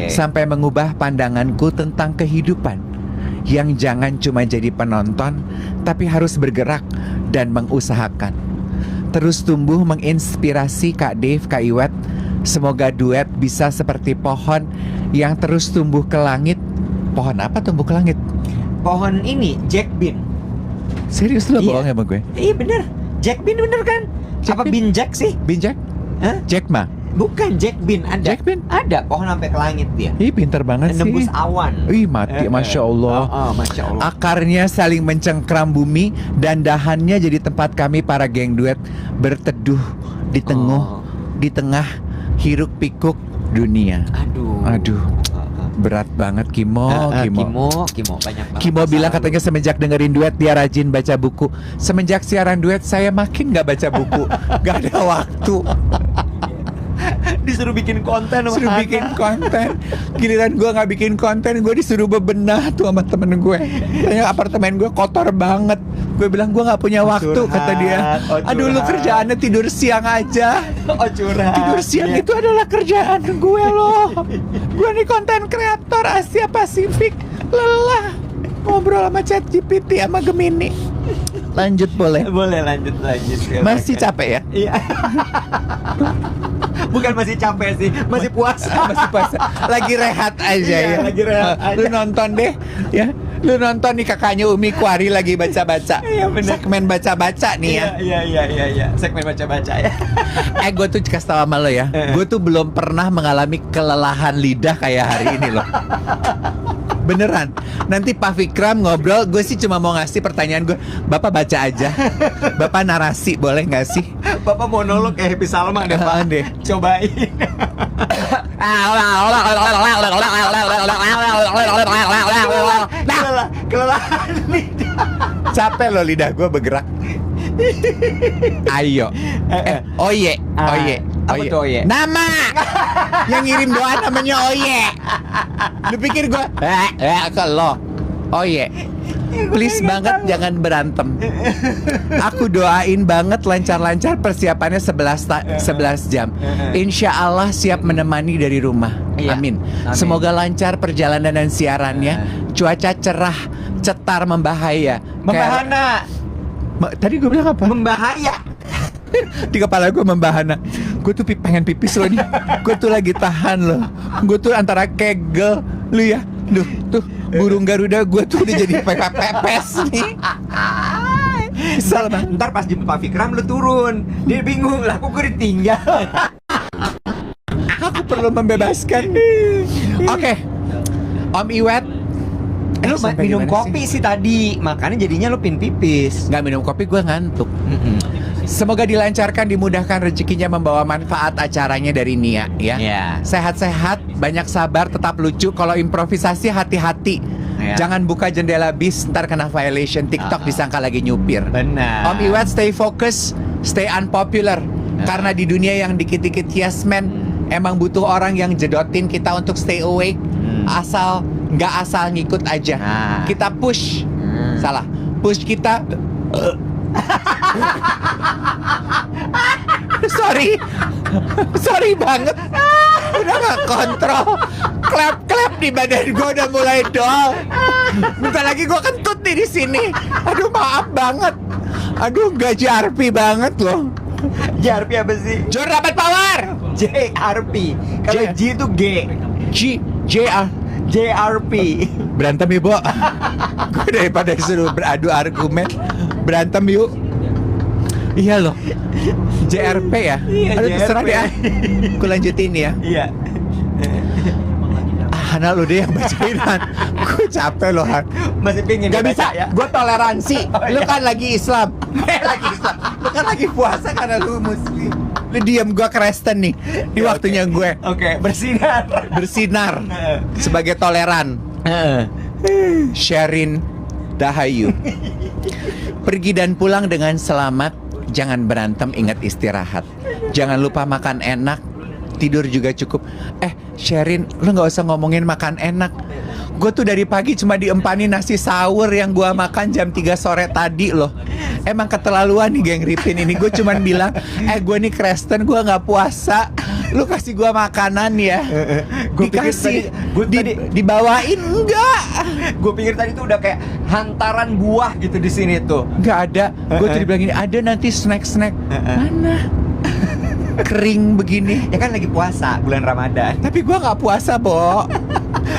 Sampai mengubah pandanganku tentang kehidupan, yang jangan cuma jadi penonton, tapi harus bergerak dan mengusahakan. Terus tumbuh menginspirasi Kak Dave, Kak Iwet. Semoga duet bisa seperti pohon yang terus tumbuh ke langit. Pohon apa tumbuh ke langit? Pohon ini Jack Bean. Serius lu bohong sama gue? Iya bener. Jack Bean bener kan? Apa Bean Jack sih? Bean Jack? Hah? Jack Ma? Bukan Jack Bean. Ada. Jack Bean? Ada pohon sampai ke langit dia. Ih pinter banget sih. Nembus awan. Ih mati, Masya Allah. Masya Allah. Akarnya saling mencengkram bumi dan dahannya jadi tempat kami para geng duet berteduh di tengah hiruk pikuk dunia. Aduh. Berat banget Kimo. Kimo banyak banget. Kimo bilang katanya semenjak dengerin duet dia rajin baca buku. Semenjak siaran duet saya makin gak baca buku. Gak ada waktu. Disuruh bikin konten sama Disuruh bikin konten. Giliran gue gak bikin konten, gue disuruh bebenah tuh sama temen gue. Tanya apartemen gue kotor banget. Gue bilang gue gak punya waktu, kata dia. Aduh lu kerjaannya tidur siang aja. Tidur siang itu adalah kerjaan gue loh. Gue nih konten kreator Asia Pasifik. Lelah. ngobrol sama ChatGPT sama Gemini. Lanjut boleh? Boleh lanjut. Masih capek ya? Iya. Bukan masih capek sih, masih puasa. Masih puasa. Lagi rehat aja Iya, ya. lagi rehat Lu aja. nonton deh ya. Lu nonton nih kakaknya Umi Kuari lagi baca-baca. Iya, bener. Segmen baca-baca nih ya. Iya. Segmen baca-baca ya. Gue tuh kasih tau sama lo ya. Gue tuh belum pernah mengalami kelelahan lidah kayak hari ini loh. Beneran. Nanti Pak Fikram ngobrol, gue sih cuma mau ngasih pertanyaan gue. Bapak baca aja. Bapak narasi boleh nggak sih? Bapak monolog kayak Happy Salma deh, Pak. Deh. Cobain. Kelelahan lidah. Capek loh lidah gue bergerak. Ayo. Oye. Apa tuh Oye? Nama. Yang ngirim doa namanya Oye. Lu pikir gue ke lo. Oye. Please banget jangan berantem. Aku doain banget lancar-lancar persiapannya 11 jam. Insya Allah siap menemani dari rumah. Iya. Amin. Amin. Semoga lancar perjalanan dan siarannya. Cuaca cerah, cetar, membahaya. Membahana. Tadi gue bilang apa? Membahaya. Di kepala gue membahana. Gue tuh pengen pipis loh nih. Gue tuh lagi tahan loh. Gue tuh antara kegel. Lu ya. Duh tuh burung Garuda gue tuh udah jadi pepes nih. Kesel banget. Ntar pas jemput Pak Fikram lu turun. Dia bingung lah, kok gue ditinggal. Aku perlu membebaskan. Oke. Om Iwet. Lu sampai minum dimana kopi sih tadi, makanya jadinya lu pipis. Nggak minum kopi gue ngantuk. Semoga dilancarkan, dimudahkan rezekinya, membawa manfaat acaranya dari Nia ya. Iya. Sehat-sehat, banyak sabar, tetap lucu. Kalau improvisasi hati-hati. Iya. Jangan buka jendela bis, ntar kena violation TikTok disangka lagi nyupir. Benar. Om Iwet stay focus, stay unpopular. Karena di dunia yang dikit-dikit yes man, emang butuh orang yang jedotin kita untuk stay awake. Asal nggak asal ngikut aja. Nah. Kita push. Salah. Push kita. Sorry banget. Udah gak kontrol. Klep di badan gue udah mulai dol. Bentar lagi gue kentut nih di sini. Aduh maaf banget. Aduh gak JRP banget loh. JRP apa sih? Jor dapat power. JRP. Kalau J- J itu G. JR. JRP. Berantem ya, Bo. Gue daripada disuruh beradu argumen, berantem yuk. Iya loh. JRP ya. Iya, Aduh JRP. terserah deh ya. Gue lanjutin ya. Iya. Hana lu deh yang bacain Han. Gue capek loh Han. Masih pingin Gak dibaca bisa ya. gue toleransi. Lu iya. kan lagi Islam. Lagi Islam. Lu kan lagi puasa karena lu muslim. Lu diem, gue Kristen nih. Di Ya, waktunya oke. gue Oke, bersinar. bersinar sebagai toleran. Sherin Dahayu. Pergi dan pulang dengan selamat. Jangan berantem, ingat istirahat. Jangan lupa makan enak. Tidur juga cukup. Sherin, lu gak usah ngomongin makan enak. Gue tuh dari pagi cuma diempanin nasi sahur yang gue makan jam 3 sore tadi loh. Emang keterlaluan nih geng Ripin ini. Gue cuman bilang, gue nih Kristen, gue gak puasa. Lu kasih gue makanan ya. Gua pikir Dikasih, tadi- dibawain enggak. Gue pikir tadi tuh udah kayak hantaran buah gitu di sini tuh. Nggak ada. Gue tadi bilang gini, ada nanti snack-snack. Mana? Kering begini. Ya kan lagi puasa bulan Ramadan. Tapi gue nggak puasa, Bo.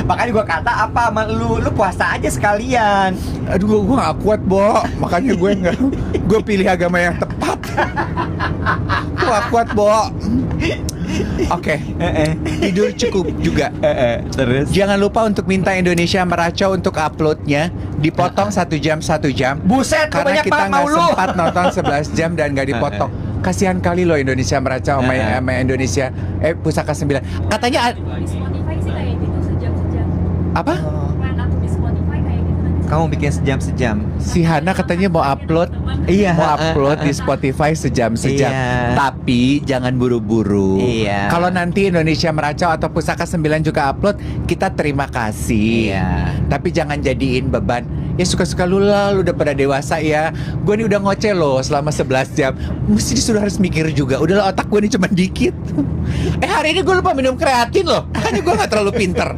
Makanya gue kata apa sama lu puasa aja sekalian. Aduh, gue nggak kuat, Bo. Makanya gue nggak. Gue pilih agama yang tepat. Gue nggak kuat, Bo. Oke. Tidur cukup juga. Terus Jangan lupa untuk minta Indonesia Meracau untuk uploadnya dipotong 1 jam. buset, kok Karena banyak kita banget mau nggak lu. sempat nonton 11 jam dan nggak dipotong. Kasihan kali loh Indonesia Meracau sama Indonesia Pusaka 9. Katanya Di Spotify sih kayak gitu sejam-sejam. apa? Plan aku di Spotify kayak gitu nanti. Kamu bikin sejam-sejam. Si Hana katanya mau upload. Iya, Mau upload di Spotify sejam-sejam. Iya. Tapi jangan buru-buru. Iya. Kalau nanti Indonesia Meracau atau Pusaka 9 juga upload, kita terima kasih. Iya. Tapi jangan jadiin beban. Ya suka-suka lu lah, lu udah pada dewasa ya. Gue nih udah ngoceh loh selama 11 jam. Mesti disuruh harus mikir juga. Udahlah, otak gue nih cuma dikit. Hari ini gue lupa minum kreatin loh. Makanya gue gak terlalu pinter.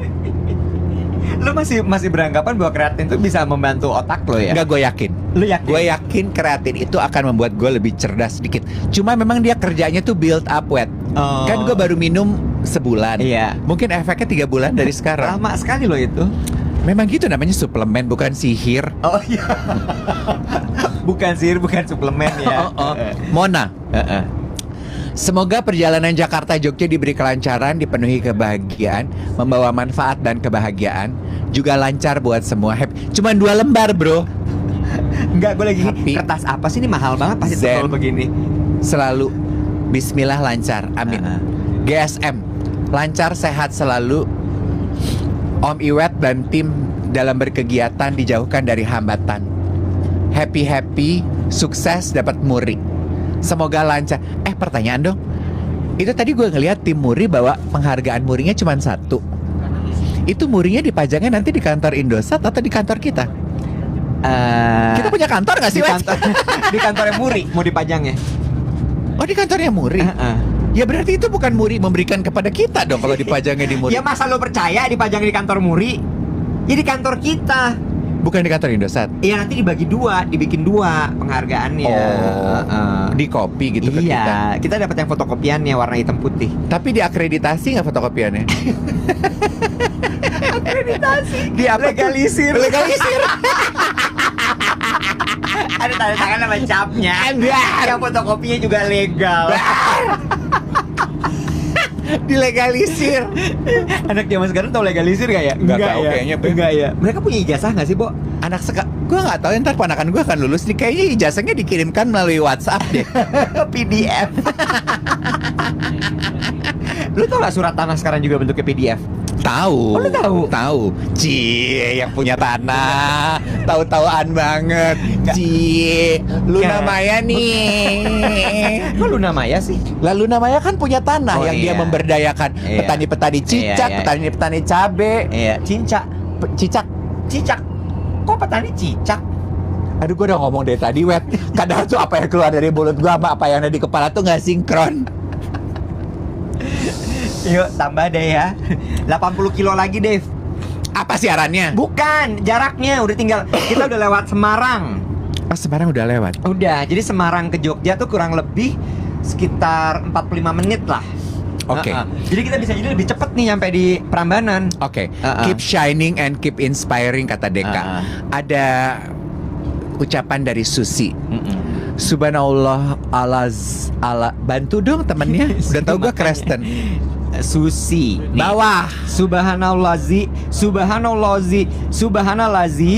Lu masih beranggapan bahwa kreatin tuh bisa membantu otak lo ya? Enggak, gue yakin. Lu yakin? Gue yakin kreatin itu akan membuat gue lebih cerdas sedikit. Cuma memang dia kerjanya tuh build up wet. Oh. Kan gue baru minum sebulan. Iya. Mungkin efeknya 3 bulan dari sekarang. Lama sekali loh itu. Memang gitu, namanya suplemen bukan sihir. Oh iya. Bukan sihir, bukan suplemen ya. Mona, semoga perjalanan Jakarta Jogja diberi kelancaran, dipenuhi kebahagiaan, membawa manfaat dan kebahagiaan, juga lancar buat semua. Cuman 2 lembar, bro. Enggak, gue lagi Tapi kertas apa sih ini mahal banget pasti Zen. tebal begini. Selalu Bismillah lancar, amin. GSM lancar sehat selalu. Om Iwet dan tim dalam berkegiatan dijauhkan dari hambatan. Happy, sukses dapat muri. Semoga lancar. Pertanyaan dong. Itu tadi gue ngeliat tim muri bawa penghargaan murinya cuma 1. Itu murinya dipajangnya nanti di kantor Indosat atau di kantor kita? Kita punya kantor gak sih, Di Wet? kantor, di kantornya Muri mau dipajangnya. Oh, di kantornya muri. Ya berarti itu bukan muri memberikan kepada kita dong kalau dipajangnya di muri. Ya masa lo percaya dipajang di kantor Muri? Ya di kantor kita. Bukan di kantor Indosat. Iya, nanti dibagi 2, dibikin 2 penghargaannya. Di kopi gitu ke kita. Iya, kita dapat yang fotokopiannya warna hitam putih. Tapi diakreditasi nggak fotokopiannya? Akreditasi. Di apa tuh? Legalisir. Legalisir. Ada tanda tangan sama capnya. Yang fotokopinya juga legal. Dilegalisir. Anak zaman sekarang tahu legalisir gak ya? Nggak tahu ya. kayaknya, Be. Enggak ya. Mereka punya ijazah gak sih, Bo? Anak gue nggak tahu, ntar ponakan gue akan lulus nih. Kayaknya ijazahnya dikirimkan melalui WhatsApp deh. PDF. Lu tau gak surat tanah sekarang juga bentuknya PDF? Tahu. Oh, lu tahu? Tahu. Cie, yang punya tanah. Tahu-tahuan banget. Cie, Luna Maya nih. Kok Luna Maya sih? Lalu namanya kan punya tanah Oh, yang dia iya. memberdayakan Iya. petani-petani cicak, Iya. petani-petani cabe, Iya, cincak. cicak. Kok petani cicak? Aduh, gue udah ngomong dari tadi, Wet. Kadang tuh apa yang keluar dari mulut gue sama apa yang ada di kepala tuh nggak sinkron. Yuk, tambah deh ya. 80 kilo lagi, Dave. Apa siarannya? Bukan, jaraknya udah tinggal. Kita udah lewat Semarang. Oh, Semarang udah lewat. Udah, jadi Semarang ke Jogja tuh kurang lebih sekitar 45 menit lah. Oke. Jadi kita bisa jadi lebih cepet nih sampai di Prambanan. Oke. Keep shining and keep inspiring, kata Deka. Ada ucapan dari Susi. Subhanallah ala bantu dong temennya. Udah tahu gue Kristen. Susi nih. Bawah. Subhanallazi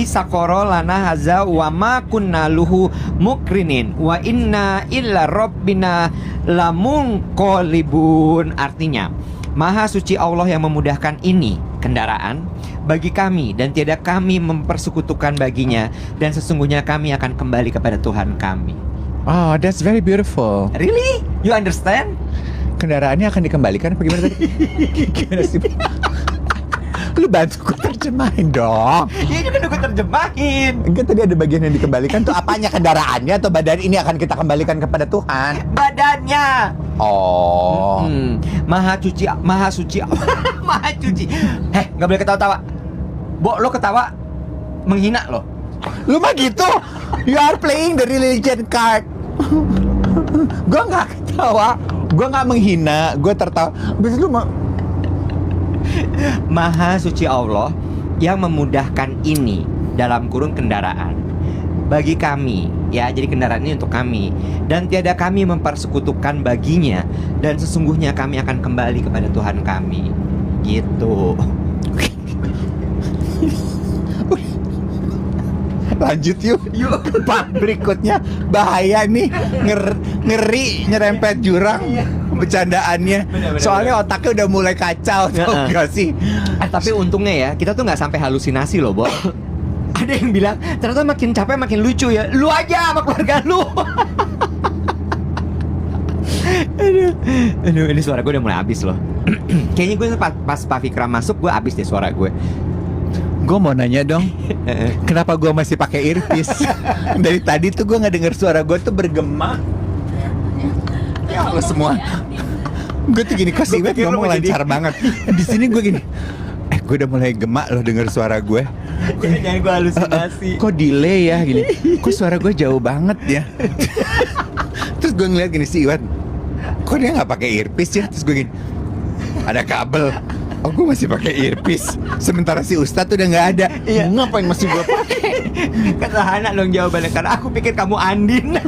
sakoro lana haza wa ma kunna luhu mukrinin wa inna illa rabbina lamunqalibun. Artinya, Maha suci Allah yang memudahkan ini kendaraan bagi kami dan tiada kami mempersekutukan baginya, dan sesungguhnya kami akan kembali kepada Tuhan kami. Oh, that's very beautiful. Really? You understand? Kendaraannya akan dikembalikan apa gimana tadi? Gimana sih? Lu bantu gue terjemahin dong. Iya, kan udah terjemahin. Enggak, tadi ada bagian yang dikembalikan tuh apanya, kendaraannya atau badan ini akan kita kembalikan kepada Tuhan? Badannya. Oh. Maha suci. Maha suci. Nggak boleh ketawa-tawa. Bo, lo ketawa menghina lo. Lu mah gitu. You are playing the religion card. Gue nggak ketawa, gue nggak menghina, gue tertawa. Bis lu mah. Maha suci Allah yang memudahkan ini dalam kurung kendaraan bagi kami, ya, jadi kendaraan ini untuk kami, dan tiada kami mempersekutukan baginya, dan sesungguhnya kami akan kembali kepada Tuhan kami. Gitu. Lanjut yuk. Part berikutnya bahaya nih, ngeri nyerempet jurang bercandaannya. Bener. Soalnya otaknya udah mulai kacau, tau gak sih? Tapi untungnya ya, kita tuh nggak sampai halusinasi loh, Bo. Ada yang bilang ternyata makin capek makin lucu ya. Lu aja sama keluarga lu. Aduh, ini suara gue udah mulai habis loh. Kayaknya gue pas Pak Fikram masuk, gue habis deh suara gue. Gue mau nanya dong, kenapa gue masih pakai earpiece? Dari tadi tuh gue nggak denger suara gue tuh bergema. Ya Allah semua. Gue tuh gini, kok si Wet ngomong lancar banget. Di sini gue gini. gue udah mulai gemak loh denger suara gue. Jangan gue halusinasi. Kok delay ya gini? Kok suara gue jauh banget ya? Terus gue ngeliat gini si Iwan, kok dia nggak pakai earpiece ya? Terus gue gini, ada kabel. Oh, gue masih pakai earpiece. Sementara si Ustadz tuh udah nggak ada. Iya. Ngapain masih gue pakai? Kan Rahana dong jawabannya, karena aku pikir kamu Andin.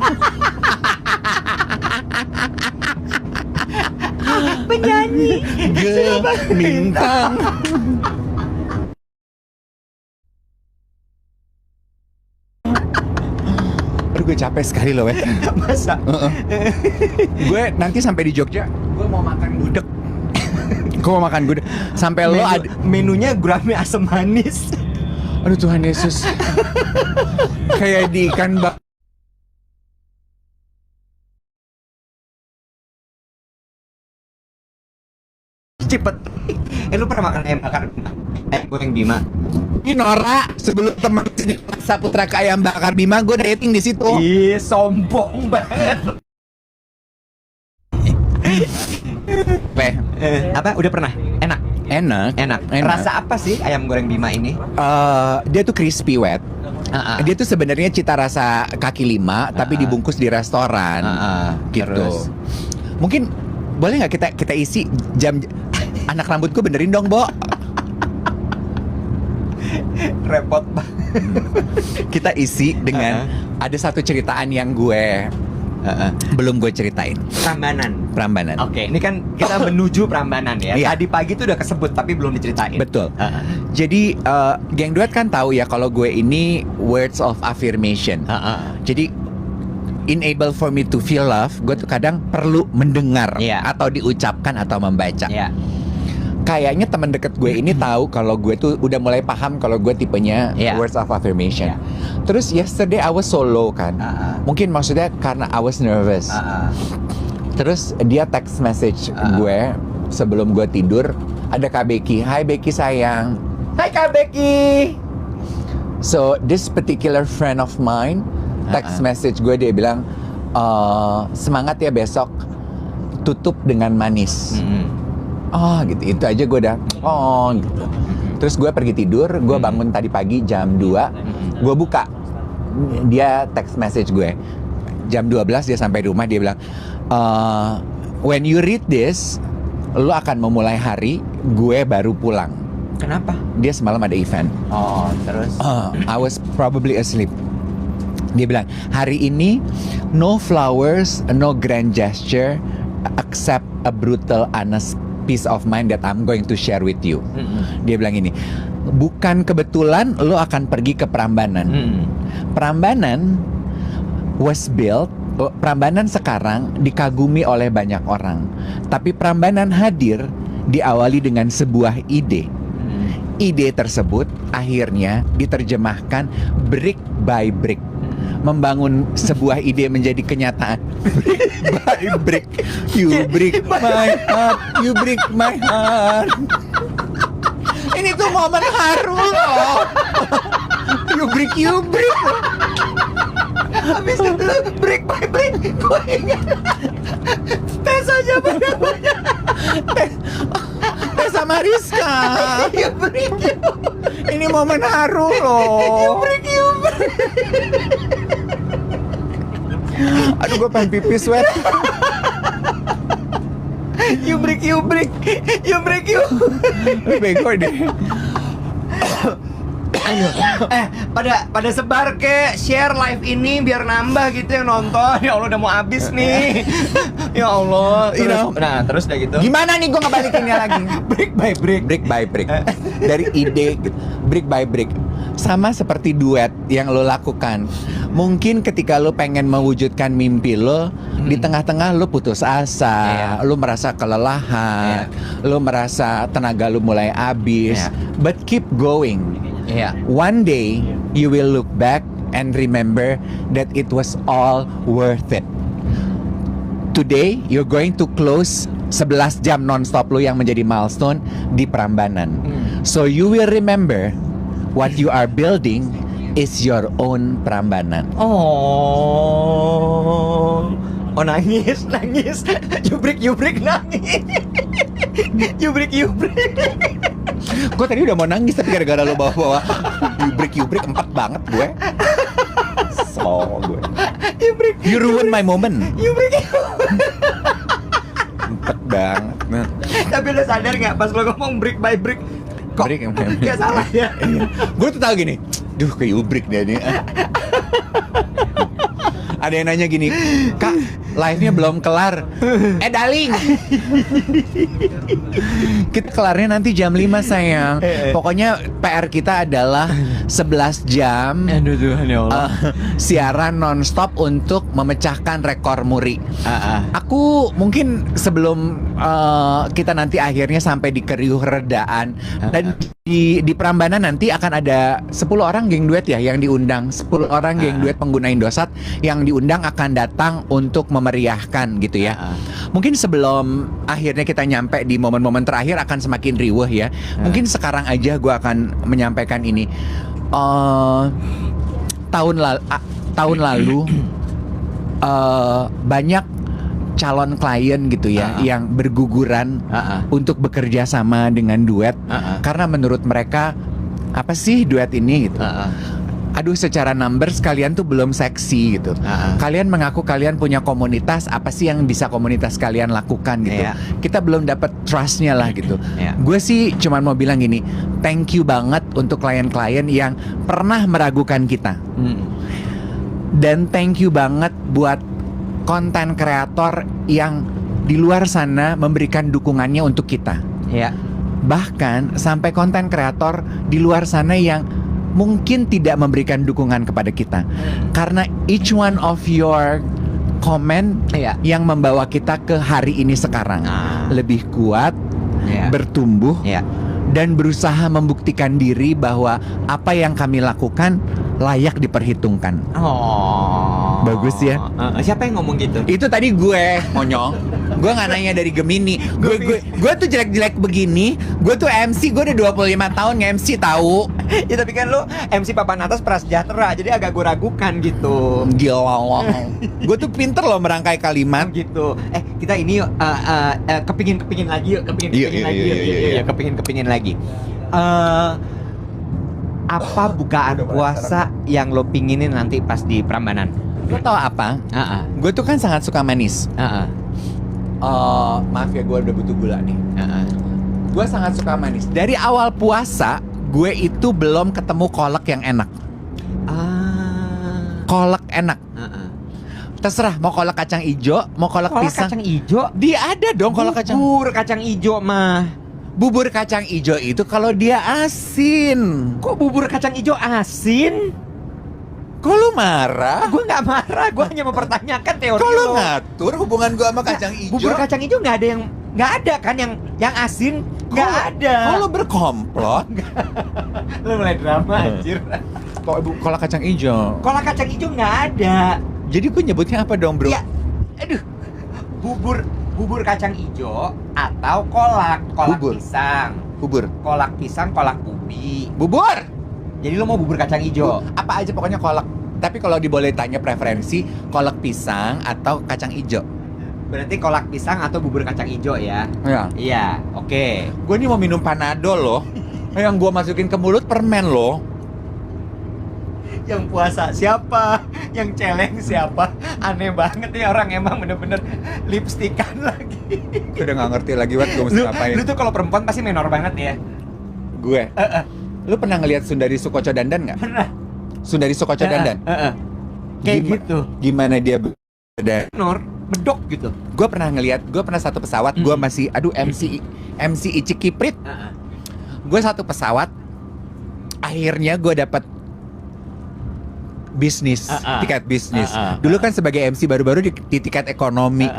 Penyanyi Gemintang. Aduh, gue capek sekali loh, weh. masa. Gue nanti sampai di Jogja, gue mau makan gudeg. Gue mau makan gudeg. Sampai lo ada. Menunya gurame asam manis. Aduh Tuhan Yesus. Kayak di ikan bak. Cepet. Lu pernah makan ayam bakar Bima? Goreng Bima. Ini Nora, sebelum teman Saputra ke ayam bakar Bima, gue dating di situ. Ih, sombong banget. Apa? Udah pernah? Enak. Enak. Rasa apa sih ayam goreng Bima ini? Dia tuh crispy wet. Dia tuh sebenarnya cita rasa kaki lima, tapi dibungkus di restoran. Gitu. Terus? Mungkin boleh nggak kita isi jam anak rambutku benerin dong, Bo. Repot banget. Kita isi dengan ada satu ceritaan yang gue belum gue ceritain. Prambanan. Oke, ini kan kita menuju Prambanan ya. Iya. Tadi pagi tuh udah kesebut tapi belum diceritain. Betul. Jadi geng duet kan tahu ya kalau gue ini words of affirmation. Jadi enable for me to feel love, gue tuh kadang perlu mendengar atau diucapkan atau membaca. Kayaknya teman deket gue ini tahu kalau gue tuh udah mulai paham kalau gue tipenya words of affirmation. Terus yesterday I was solo kan. Mungkin maksudnya karena I was nervous. Terus dia text message gue sebelum gue tidur, ada Kak Becky. Hai Becky sayang. Hai Kak Becky. So this particular friend of mine text message gue, dia bilang semangat ya besok, tutup dengan manis. Oh gitu, itu aja gue udah gitu. Terus gue pergi tidur, gue bangun tadi pagi jam 2, gue buka, dia text message gue jam 12, dia sampai rumah, dia bilang when you read this, lo akan memulai hari, gue baru pulang. Kenapa? Dia semalam ada event. Terus? I was probably asleep. Dia bilang, hari ini no flowers, no grand gesture, except a brutal honest piece of mind that I'm going to share with you. Dia bilang ini, bukan kebetulan lo akan pergi ke Prambanan. Prambanan was built, Prambanan sekarang dikagumi oleh banyak orang. Tapi Prambanan hadir diawali dengan sebuah ide. Ide tersebut akhirnya diterjemahkan brick by brick. Membangun sebuah ide menjadi kenyataan. Brick by brick. You break my heart, you break my heart. Ini tuh momen haru loh. You break. Habis itu break by break, gue ingat Tessa aja banyak. Tessa Mariska. You break. Ini momen haru loh. You break. Aduh, gue pengen pipis wet. You break. Bego deh. Pada sebar ke share live ini biar nambah gitu yang nonton. Ya Allah, udah mau habis nih. Ya Allah. Terus udah gitu. Gimana nih gue ngebalikinnya lagi? Brick by brick. Dari ide brick by brick. Sama seperti duet yang lo lakukan. Mungkin ketika lo pengen mewujudkan mimpi lo, di tengah-tengah lo putus asa, lo merasa kelelahan, lo merasa tenaga lo mulai habis. But keep going. One day you will look back and remember that it was all worth it. Today you're going to close 11 jam non-stop lo yang menjadi milestone di Prambanan. So you will remember what you are building is your own Prambanan. Oh, nangis. You break nangis. You break. Gue tadi udah mau nangis tapi gara-gara lo bawa-bawa yubrik 4 banget gue. So gue. You ruin my moment. Yubrik. 4 banget. Nah. Tapi lo sadar nggak pas lo ngomong brick by brick? Kok Break, gak salah ya? Gue tuh tahu gini. Duh ke yubrik dia nih. Ada yang nanya gini, Kak, live-nya belum kelar. Darling, kita kelarnya nanti jam 5 sayang. Pokoknya PR kita adalah 11 jam Aduh Tuhan ya Allah. siaran nonstop untuk memecahkan rekor muri. Aku mungkin sebelum kita nanti akhirnya sampai di keriuh redaan dan di Prambanan nanti akan ada 10 orang geng duet ya yang diundang. 10 orang geng duet pengguna Indosat yang diundang akan datang untuk memeriahkan gitu ya. Mungkin sebelum akhirnya kita nyampe di momen-momen terakhir akan semakin riuh ya. Mungkin sekarang aja gue akan menyampaikan ini. Tahun lalu banyak calon klien gitu ya yang berguguran untuk bekerja sama dengan duet karena menurut mereka apa sih duet ini gitu. Aduh secara numbers kalian tuh belum seksi gitu. Kalian mengaku kalian punya komunitas, apa sih yang bisa komunitas kalian lakukan gitu. Kita belum dapat trustnya lah gitu. Gue sih cuman mau bilang gini, thank you banget untuk klien-klien yang pernah meragukan kita. Dan thank you banget buat konten kreator yang di luar sana memberikan dukungannya untuk kita. Bahkan sampai konten kreator di luar sana yang mungkin tidak memberikan dukungan kepada kita. Karena each one of your comment yang membawa kita ke hari ini sekarang. Lebih kuat, bertumbuh, dan berusaha membuktikan diri bahwa apa yang kami lakukan layak diperhitungkan. Bagus ya. Siapa yang ngomong gitu? Itu tadi gue, monyong. Gue gak nanya dari Gemini. Gue tuh jelek-jelek begini. Gue tuh MC, gue udah 25 tahun nge-MC tahu. Ya tapi kan lo MC papan atas prasejahtera, jadi agak gue ragukan gitu. Gila. Gue tuh pinter loh merangkai kalimat gitu. Kita ini yuk kepingin lagi yuk, kepingin lagi. Apa bukaan puasa yang lo pinginin nanti pas di Prambanan? Lo tau apa? Gue tuh kan sangat suka manis. Maaf ya gue udah butuh gula nih. Gue sangat suka manis. Dari awal puasa gue itu belum ketemu kolak yang enak. Kolak enak. Terserah mau kolak kacang ijo, mau kolak pisang. Kacang ijo? Dia ada dong kolak kacang. Bubur kacang ijo mah. Bubur kacang ijo itu kalau dia asin. Kok bubur kacang ijo asin? Kok lu marah? Gue nggak marah, gue hanya mempertanyakan teori Kok lu lo. ngatur hubungan gue sama kacang ijo? Bubur kacang ijo nggak ada kan yang asin nggak ada. Kok lu berkomplot? Lu mulai drama anjir. Kolak kacang ijo. Kolak kacang ijo nggak ada. Jadi gue nyebutnya apa dong bro? Ya, aduh. Bubur kacang ijo atau kolak Bubur. pisang. Bubur. Kolak pisang, kolak ubi. Bubur. Jadi lo mau bubur kacang ijo? Apa aja pokoknya kolak. Tapi kalau diboleh tanya preferensi, kolak pisang atau kacang ijo? Berarti kolak pisang atau bubur kacang ijo ya? Iya. Iya, oke. Gue ini mau minum panadol loh. Yang gue masukin ke mulut permen loh. Yang puasa siapa? Yang celeng siapa? Aneh banget nih orang, emang bener-bener lipstikan lagi. Gue udah gak ngerti lagi gue mesti ngapain. Lu tuh kalau perempuan pasti menor banget ya? Gue? Lu pernah ngeliat Sundari Sukoco dandan gak? Pernah. Sundari Sukoco dandan? Kayak gitu. Gimana dia beda? Menor, medok gitu. Gue pernah ngeliat, gue pernah satu pesawat. Gue masih, MC Icik Kiprit. Gue satu pesawat. Akhirnya gue dapat bisnis, tiket bisnis. Dulu kan sebagai MC baru-baru di tiket ekonomi,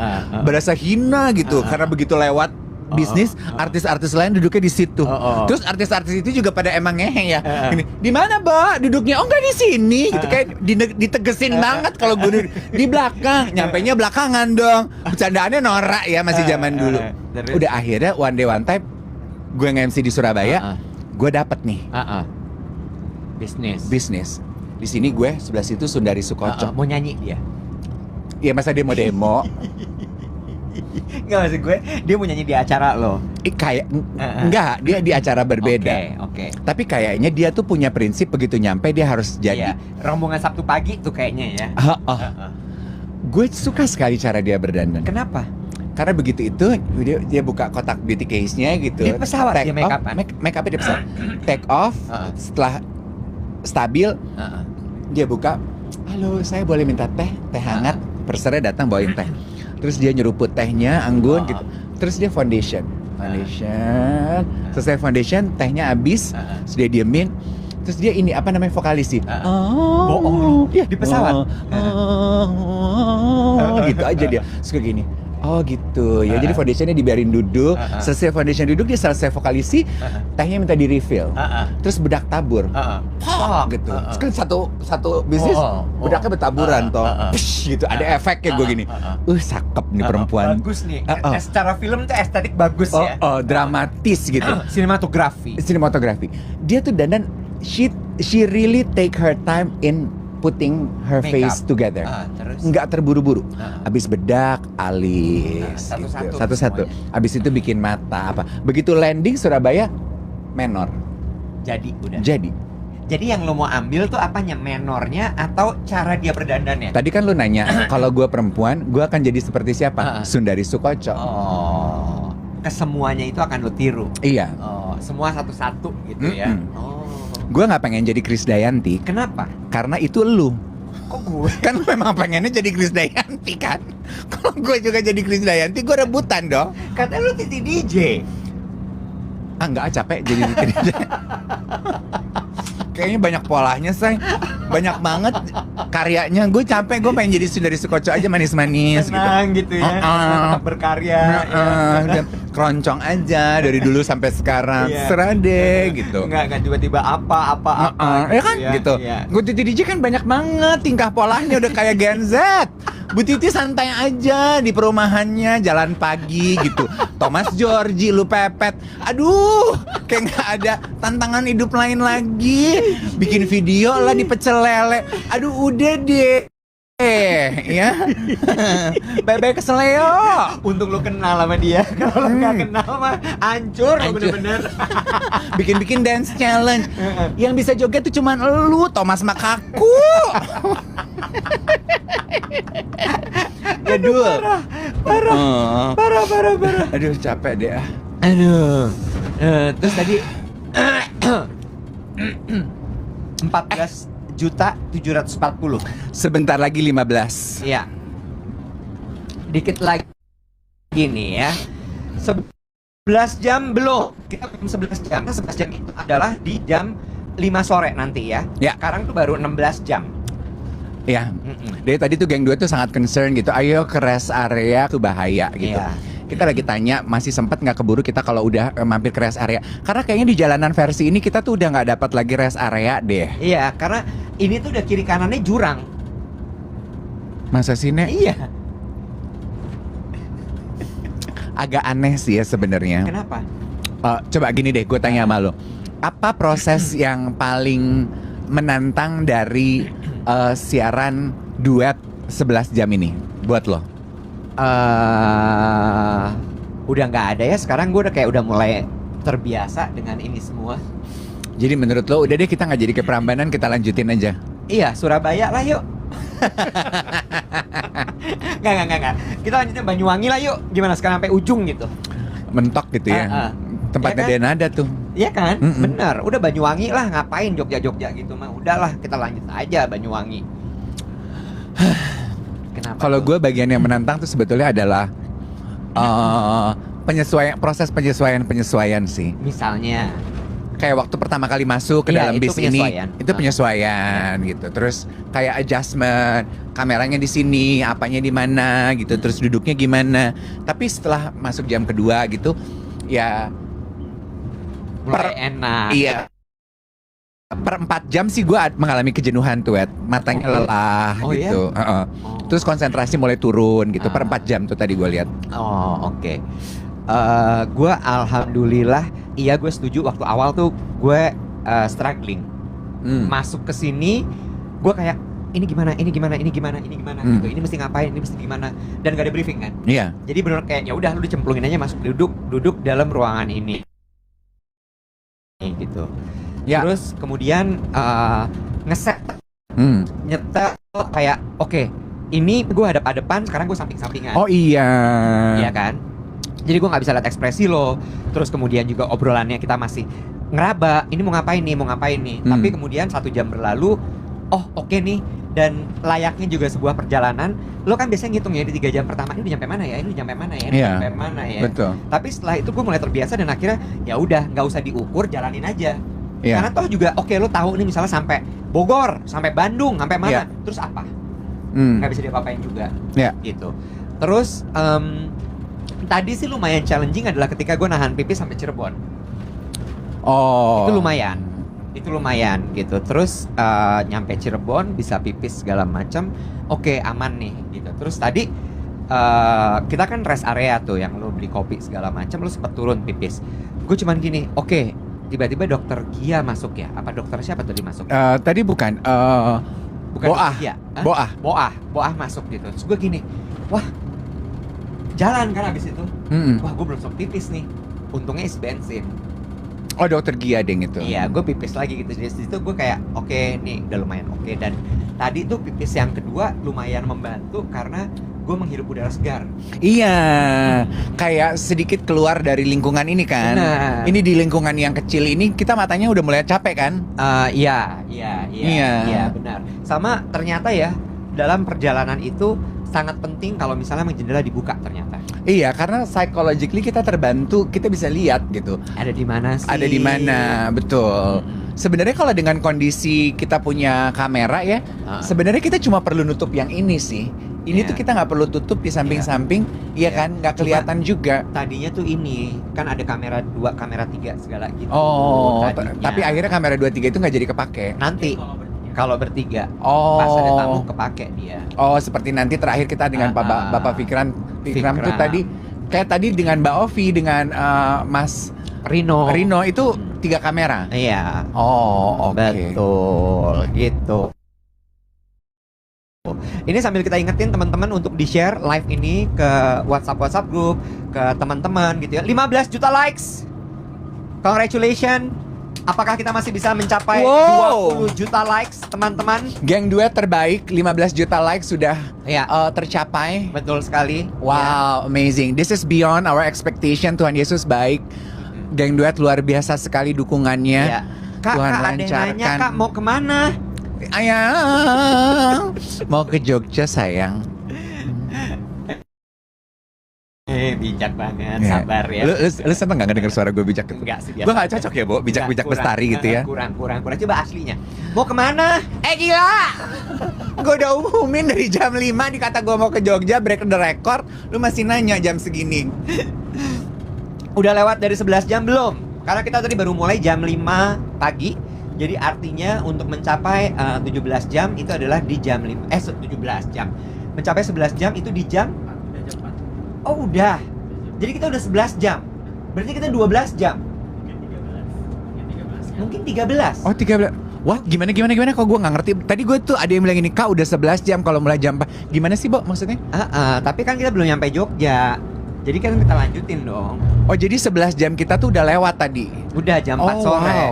berasa hina gitu karena begitu lewat bisnis, artis-artis lain duduknya di situ. Terus artis-artis itu juga pada emang ngehe ya. Di mana, Mbak? Duduknya? Oh, enggak di sini. Gitu kayak ditegesin banget kalau gue di belakang. Nyampenya belakangan dong. Bercandaannya norak ya, masih zaman dulu. Udah akhirnya one day one time gue nge-MC di Surabaya, gue dapet nih bisnis. Di sini gue sebelah situ Sundari Sukoco. Mau nyanyi dia? Iya masa demo-demo. Nggak, maksud gue dia mau nyanyi di acara lo. Kayak enggak, dia di acara berbeda. Oke. Tapi kayaknya dia tuh punya prinsip begitu nyampe dia harus jadi. Iya. Rombongan Sabtu pagi tuh kayaknya ya. Gue suka sekali cara dia berdandan. Kenapa? Karena begitu itu dia buka kotak beauty case-nya gitu. Di pesawat Take dia make off, up-an? make up-nya di pesawat. Take off, setelah stabil dia buka. Halo, saya boleh minta teh hangat. Persernya datang bawain teh. Terus dia nyeruput tehnya, anggun gitu. Terus dia foundation. Selesai foundation, tehnya habis. Terus dia diemin. Terus dia ini apa namanya vokalis sih? Bohong. Iya, Di pesawat. Gitu aja dia. Suka gini. Oh gitu ya, jadi foundationnya dibiarin duduk. Selesai foundation duduk, dia selesai vokalisi, tehnya minta di refill. Terus bedak tabur, gitu. Terus kan satu bisnis bedaknya bertaburan toh, Psh, gitu. Ada efeknya gue gini. Cakep nih perempuan. Bagus nih. Secara film tuh estetik bagus ya. Dramatis gitu. Sinematografi. Dia tuh dandan, she really take her time in putting her Make face up. together. Terus? Nggak terburu-buru. Abis bedak, alis, satu-satu. Abis itu bikin mata apa. Begitu landing Surabaya, menor. Jadi udah. Jadi yang lo mau ambil tuh apanya? Menornya atau cara dia berdandannya? tadi kan lu nanya, kalau gue perempuan, gue akan jadi seperti siapa? Sundari Sukoco. Oh, kesemuanya itu akan lo tiru. Iya. Oh, semua satu-satu gitu ya. Oh. Gue nggak pengen jadi Krisdayanti. Kenapa? Karena itu lu. Kok gue? Kan lu memang pengennya jadi Krisdayanti kan? Kalau gue juga jadi Krisdayanti, gue rebutan dong. Katanya lo Titi DJ. Enggak, capek jadi DJ. Kayaknya banyak polanya, say. Banyak banget karyanya. Gue capek, gue pengen jadi Sundari Sukoco aja manis-manis Tenang gitu ya. Tetap berkarya. Dan keroncong aja dari dulu sampai sekarang. Iya. Serah deh gitu. Enggak tiba-tiba apa Ya kan gitu. Iya. Gue Titi DJ kan banyak banget tingkah polanya udah kayak Gen Z. Bu Titi santai aja di perumahannya, jalan pagi gitu. Thomas Georgie, lu pepet. Aduh, kayak nggak ada tantangan hidup lain lagi. Bikin video lah di pecel lele. Aduh, udah deh. Ya. Bye-bye ke Seleo. Untung lu kenal sama dia. Kalau lu nggak kenal mah hancur bener-bener. Bikin-bikin dance challenge. Yang bisa joget tuh cuman lu, Thomas Makaku. Jadul. Parah. Aduh, capek deh. Aduh. Terus tadi 14.740. Sebentar lagi 15. Iya. Dikit lagi nih ya. 11 jam belum. Kita belum 11 jam. 11 jam itu adalah di jam 5 sore nanti ya. Ya. Sekarang tuh baru 16 jam. Ya. Dari tadi tuh geng 2 tuh sangat concern gitu. Ayo ke rest area tuh bahaya gitu. Iya. Kita lagi tanya masih sempat nggak keburu kita kalau udah mampir ke rest area. Karena kayaknya di jalanan versi ini kita tuh udah nggak dapat lagi rest area deh. Iya, karena ini tuh udah kiri kanannya jurang. Masa sih, Nek? Iya. Agak aneh sih ya sebenarnya. Kenapa? Coba gini deh, gue tanya sama lo. Apa proses yang paling menantang dari siaran duet 11 jam ini buat lo? Udah nggak ada ya. Sekarang gue udah mulai terbiasa dengan ini semua. Jadi menurut lo udah deh kita nggak jadi ke Prambanan, kita lanjutin aja. Iya, Surabaya lah yuk. Nggak. Kita lanjutin Banyuwangi lah yuk. Gimana sekarang sampai ujung gitu? Mentok gitu ya. Tempatnya Ya kan? Denada tuh. Iya kan? Bener. Udah Banyuwangi lah, ngapain Jogja gitu mah. Udahlah, kita lanjut aja Banyuwangi. Kenapa? Kalau gue bagian yang menantang tuh sebetulnya adalah proses penyesuaian sih. Misalnya Kayak waktu pertama kali masuk ke Iya, dalam itu bis ini, penyesuaian. itu penyesuaian gitu. Terus kayak adjustment, kameranya di sini, apanya di mana gitu, terus duduknya gimana. Tapi setelah masuk jam kedua gitu, ya mulai enak. Iya. Per 4 jam sih gue mengalami kejenuhan tuh, matanya lelah Oh, gitu. iya? Terus konsentrasi mulai turun gitu. Per 4 jam tuh tadi gue lihat. Oh, oke. Gue alhamdulillah, iya gue setuju. Waktu awal tuh gue struggling. Masuk ke sini, gue kayak ini gimana gitu. Ini mesti ngapain, ini mesti gimana, dan gak ada briefing kan. Iya. Jadi bener kayak ya udah lu dicemplungin aja masuk, duduk dalam ruangan ini gitu. Ya. Terus kemudian ngeset nyetel kayak oke, ini gue hadap-hadapan, sekarang gue samping-sampingan. Oh iya. Iya kan? Jadi gue nggak bisa lihat ekspresi lo. Terus kemudian juga obrolannya kita masih ngeraba, ini mau ngapain nih. Tapi kemudian 1 jam berlalu, oh oke nih. Dan layaknya juga sebuah perjalanan, lo kan biasanya ngitung ya di 3 jam pertama, ini udah nyampe mana ya, ini udah nyampe mana ya. Betul. Tapi setelah itu gue mulai terbiasa dan akhirnya ya udah nggak usah diukur, jalanin aja. Iya. Karena toh juga oke, lo tahu nih misalnya sampai Bogor, sampai Bandung, sampai mana, terus apa? Nggak bisa diapa-apain juga. Gitu. Terus tadi sih lumayan challenging adalah ketika gue nahan pipis sampai Cirebon. Oh. Itu lumayan gitu. Terus nyampe Cirebon bisa pipis segala macam. Oke, aman nih gitu. Terus tadi kita kan rest area tuh yang lo beli kopi segala macam, lo sempat turun pipis. Gue cuman gini, oke, tiba-tiba dokter Gia masuk ya. Apa dokter siapa tadi masuk? Tadi bukan Boah. Gia. Boah masuk gitu. Terus gue gini, wah, jalan kan abis itu. Wah, gue belum sempat pipis nih. Untungnya isi bensin. Oh, dokter Gia deng itu. Iya, gue pipis lagi gitu. Di situ gue kayak oke, nih udah lumayan oke. Dan tadi tuh pipis yang kedua lumayan membantu karena gue menghirup udara segar. Iya, kayak sedikit keluar dari lingkungan ini kan. Benar. Ini di lingkungan yang kecil ini kita matanya udah mulai capek kan? Iya, benar. Sama ternyata ya dalam perjalanan itu sangat penting kalau misalnya jendela dibuka ternyata. Iya, karena psychologically kita terbantu, kita bisa lihat gitu. Ada di mana sih? Ada di mana, betul. Sebenarnya kalau dengan kondisi kita punya kamera ya, sebenarnya kita cuma perlu nutup yang ini sih. Ini tuh kita nggak perlu tutup di samping-samping, iya kan? Nggak kelihatan juga. Tadinya tuh ini kan ada kamera 2, kamera 3 segala gitu. Oh, tadinya. tapi akhirnya kamera 2, 3 itu nggak jadi kepake. Nanti kalau bertiga, Oh. pas ada tamu kepake dia. Oh, seperti nanti terakhir kita dengan Bapak Fikram tuh tadi, kayak tadi dengan Mbak Ovi, dengan Mas Rino itu 3 kamera. Iya. Oh, oke. Betul, gitu. Ini sambil kita ingetin teman-teman untuk di-share live ini ke WhatsApp grup, ke teman-teman gitu ya. 15 juta likes. Congratulations. Apakah kita masih bisa mencapai 20 juta likes, teman-teman? Geng duet terbaik, 15 juta likes sudah tercapai. Betul sekali. Wow, amazing. This is beyond our expectation. Tuhan Yesus baik. Geng duet luar biasa sekali dukungannya. Ya. Kak, Tuhan ada yang nanya, Kak mau kemana? Ayang, mau ke Jogja sayang. Bijak banget, sabar ya. Lu seneng gak ngedenger suara gue bijak gitu? Enggak sih, biasa. Gue gak cocok ya, Bo, bijak-bijak bestari gitu ya. Kurang. Coba aslinya. Mau kemana? Gila! Gue udah umumin dari jam 5 dikata gue mau ke Jogja, break the record. Lu masih nanya jam segini. Udah lewat dari 11 jam belum? Karena kita tadi baru mulai jam 5 pagi. Jadi artinya untuk mencapai 17 jam itu adalah di jam 17 jam. Mencapai 11 jam itu di jam? Oh udah. Jadi kita udah 11 jam. Berarti kita 12 jam. Mungkin 13. Oh 13. Wah gimana kok gue gak ngerti. Tadi gue tuh ada yang bilang ini, Kak udah 11 jam kalau mulai jam 4. Gimana sih, Bo, maksudnya? Tapi kan kita belum nyampe Jogja. Jadi kan kita lanjutin dong. Oh jadi 11 jam kita tuh udah lewat tadi. Udah jam 4 sore. Wow.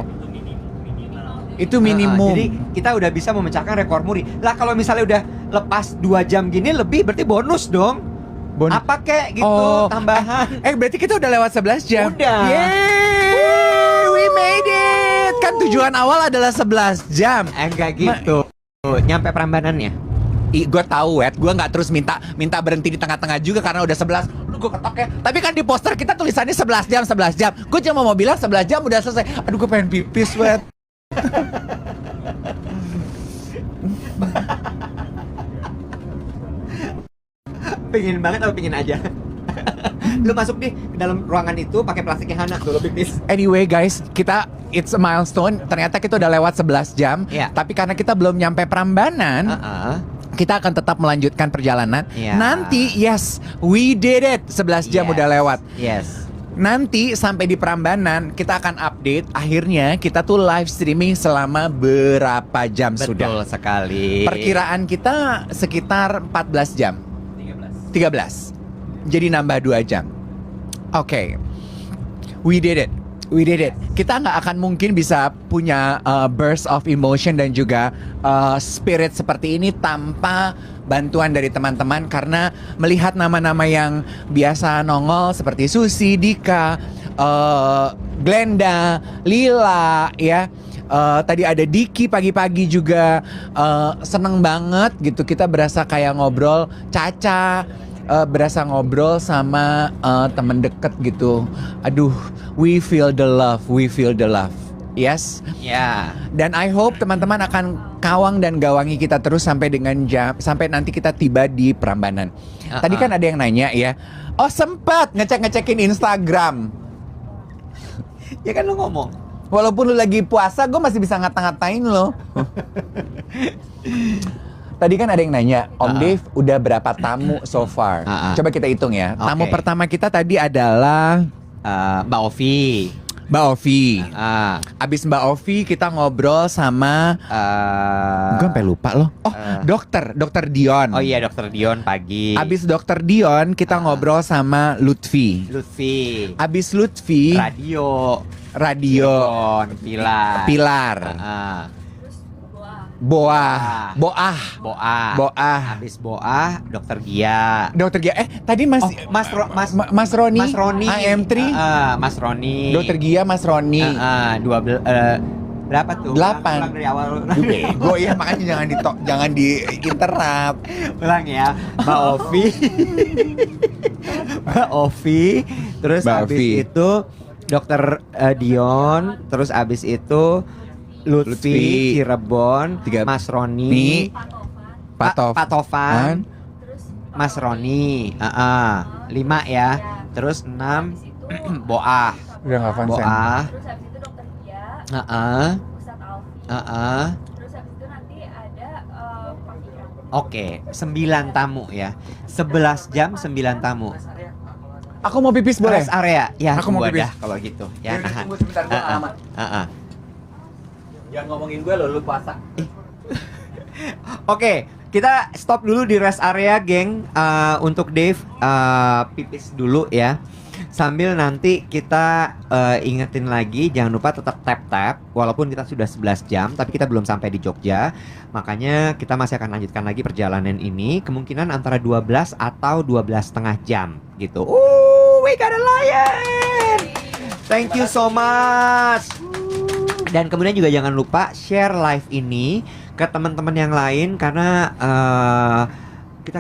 Itu minimum. Jadi kita udah bisa memecahkan rekor muri. Lah kalau misalnya udah lepas 2 jam gini lebih berarti bonus dong. Apa kek gitu tambahan. Berarti kita udah lewat 11 jam. Udah. Yeay, we made it. Kan tujuan awal adalah 11 jam. Enggak gitu. Nyampe Prambanannya. Gue tahu, Wet. Gue nggak terus minta berhenti di tengah-tengah juga karena udah 11. Lu gue ketok ya. Tapi kan di poster kita tulisannya 11 jam. Gue cuma mau bilang 11 jam udah selesai. Aduh, gue pengen pipis, Wet. Pengen banget atau pengen aja? Lu masuk nih ke dalam ruangan itu pakai plastiknya Hana tuh, lu pipis. Anyway guys, it's a milestone. Ternyata kita udah lewat 11 jam. Tapi karena kita belum nyampe Prambanan, kita akan tetap melanjutkan perjalanan. Nanti, yes, we did it. 11 jam udah lewat. Yes. Nanti sampai di Prambanan kita akan update. Akhirnya kita tuh live streaming selama berapa jam sudah. Betul sekali. Perkiraan kita sekitar 14 jam. 13. Jadi nambah 2 jam. Oke. We did it. We did it. Kita nggak akan mungkin bisa punya burst of emotion dan juga spirit seperti ini tanpa bantuan dari teman-teman, karena melihat nama-nama yang biasa nongol seperti Susi, Dika, Glenda, Lila, ya. Tadi ada Diki pagi-pagi juga, seneng banget gitu. Kita berasa kayak ngobrol, Caca. Berasa ngobrol sama temen deket gitu. Aduh, we feel the love, we feel the love. Yes. Ya. Dan I hope teman-teman akan kawang dan gawangi kita terus sampai dengan sampai nanti kita tiba di Prambanan. Tadi kan ada yang nanya ya. Oh, sempat ngecekin Instagram. Ya kan lu ngomong. Walaupun lu lagi puasa, gue masih bisa ngata-ngatain lo. Tadi kan ada yang nanya, Om Dave udah berapa tamu so far? Coba kita hitung ya. Tamu pertama kita tadi adalah Mbak Ovi. Mbak Ovi. Abis Mbak Ovi kita ngobrol sama gue sampai lupa loh. Oh, dokter Dion. Oh iya, Dokter Dion pagi. Abis Dokter Dion kita ngobrol sama Lutfi. Abis Lutfi Radio. Dion, Pilar. Boah. Habis Boah, Dokter Gia. Tadi Mas Roni. AM3. Mas Roni. Dokter Gia, Mas Roni. 12 berapa tuh? 8. Ulang dari awal. Gue ya, makanya jangan di interrupt. Ulang ya. Mbak Ovi. Mbak Ovi. Terus Mbak habis Ovi. itu Dokter Dion, terus abis itu Lutfi, Cirebon, Mas Roni, Pak Tovan, Mas Roni, 5 ya, terus 6 Boah, Udah nggak konsen. Boah, Terus habis itu dokter Dia, Ustadz Alfi. Terus habis itu nanti ada Pak Fikran. Oke, 9 tamu ya, 11 jam 9 tamu. Aku mau pipis boleh? Rest area, ya. Aku mau gua pipis. dah kalau gitu. Ya, Yaudah, nahan. tunggu sebentar, gua alamat. Jangan ngomongin gue lu puasa. Oke, kita stop dulu di rest area, geng. Untuk Dave pipis dulu ya. Sambil nanti kita ingetin lagi, jangan lupa tetap tap-tap. Walaupun kita sudah 11 jam, tapi kita belum sampai di Jogja. Makanya kita masih akan lanjutkan lagi perjalanan ini. Kemungkinan antara 12 atau 12,5 jam gitu. We got a lion! Thank you so much. Dan kemudian juga jangan lupa share live ini ke teman-teman yang lain, karena kita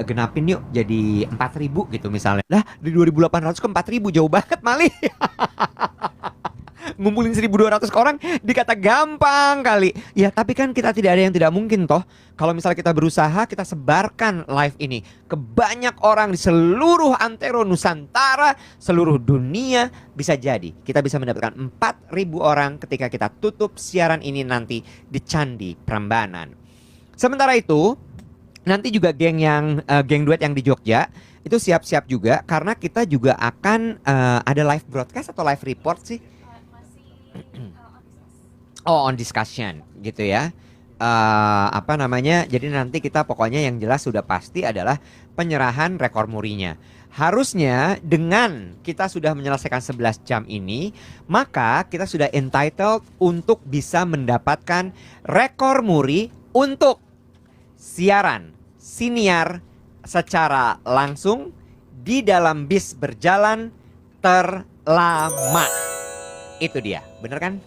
genapin yuk jadi 4.000 gitu misalnya. Lah, dari 2.800 ke 4.000 jauh banget Mali. Ngumpulin 1.200 orang dikata gampang kali. Ya, tapi kan kita tidak ada yang tidak mungkin toh. Kalau misalnya kita berusaha, kita sebarkan live ini ke banyak orang di seluruh antero Nusantara, seluruh dunia, bisa jadi kita bisa mendapatkan 4.000 orang ketika kita tutup siaran ini nanti di Candi Prambanan. Sementara itu, nanti juga geng duet yang di Jogja itu siap-siap juga, karena kita juga akan ada live broadcast atau live report sih. Oh, on discussion gitu ya. Jadi nanti kita pokoknya yang jelas sudah pasti adalah penyerahan rekor murinya. Harusnya dengan kita sudah menyelesaikan 11 jam ini, maka kita sudah entitled untuk bisa mendapatkan rekor muri untuk siaran siniar secara langsung di dalam bis berjalan terlama. Itu dia, bener kan?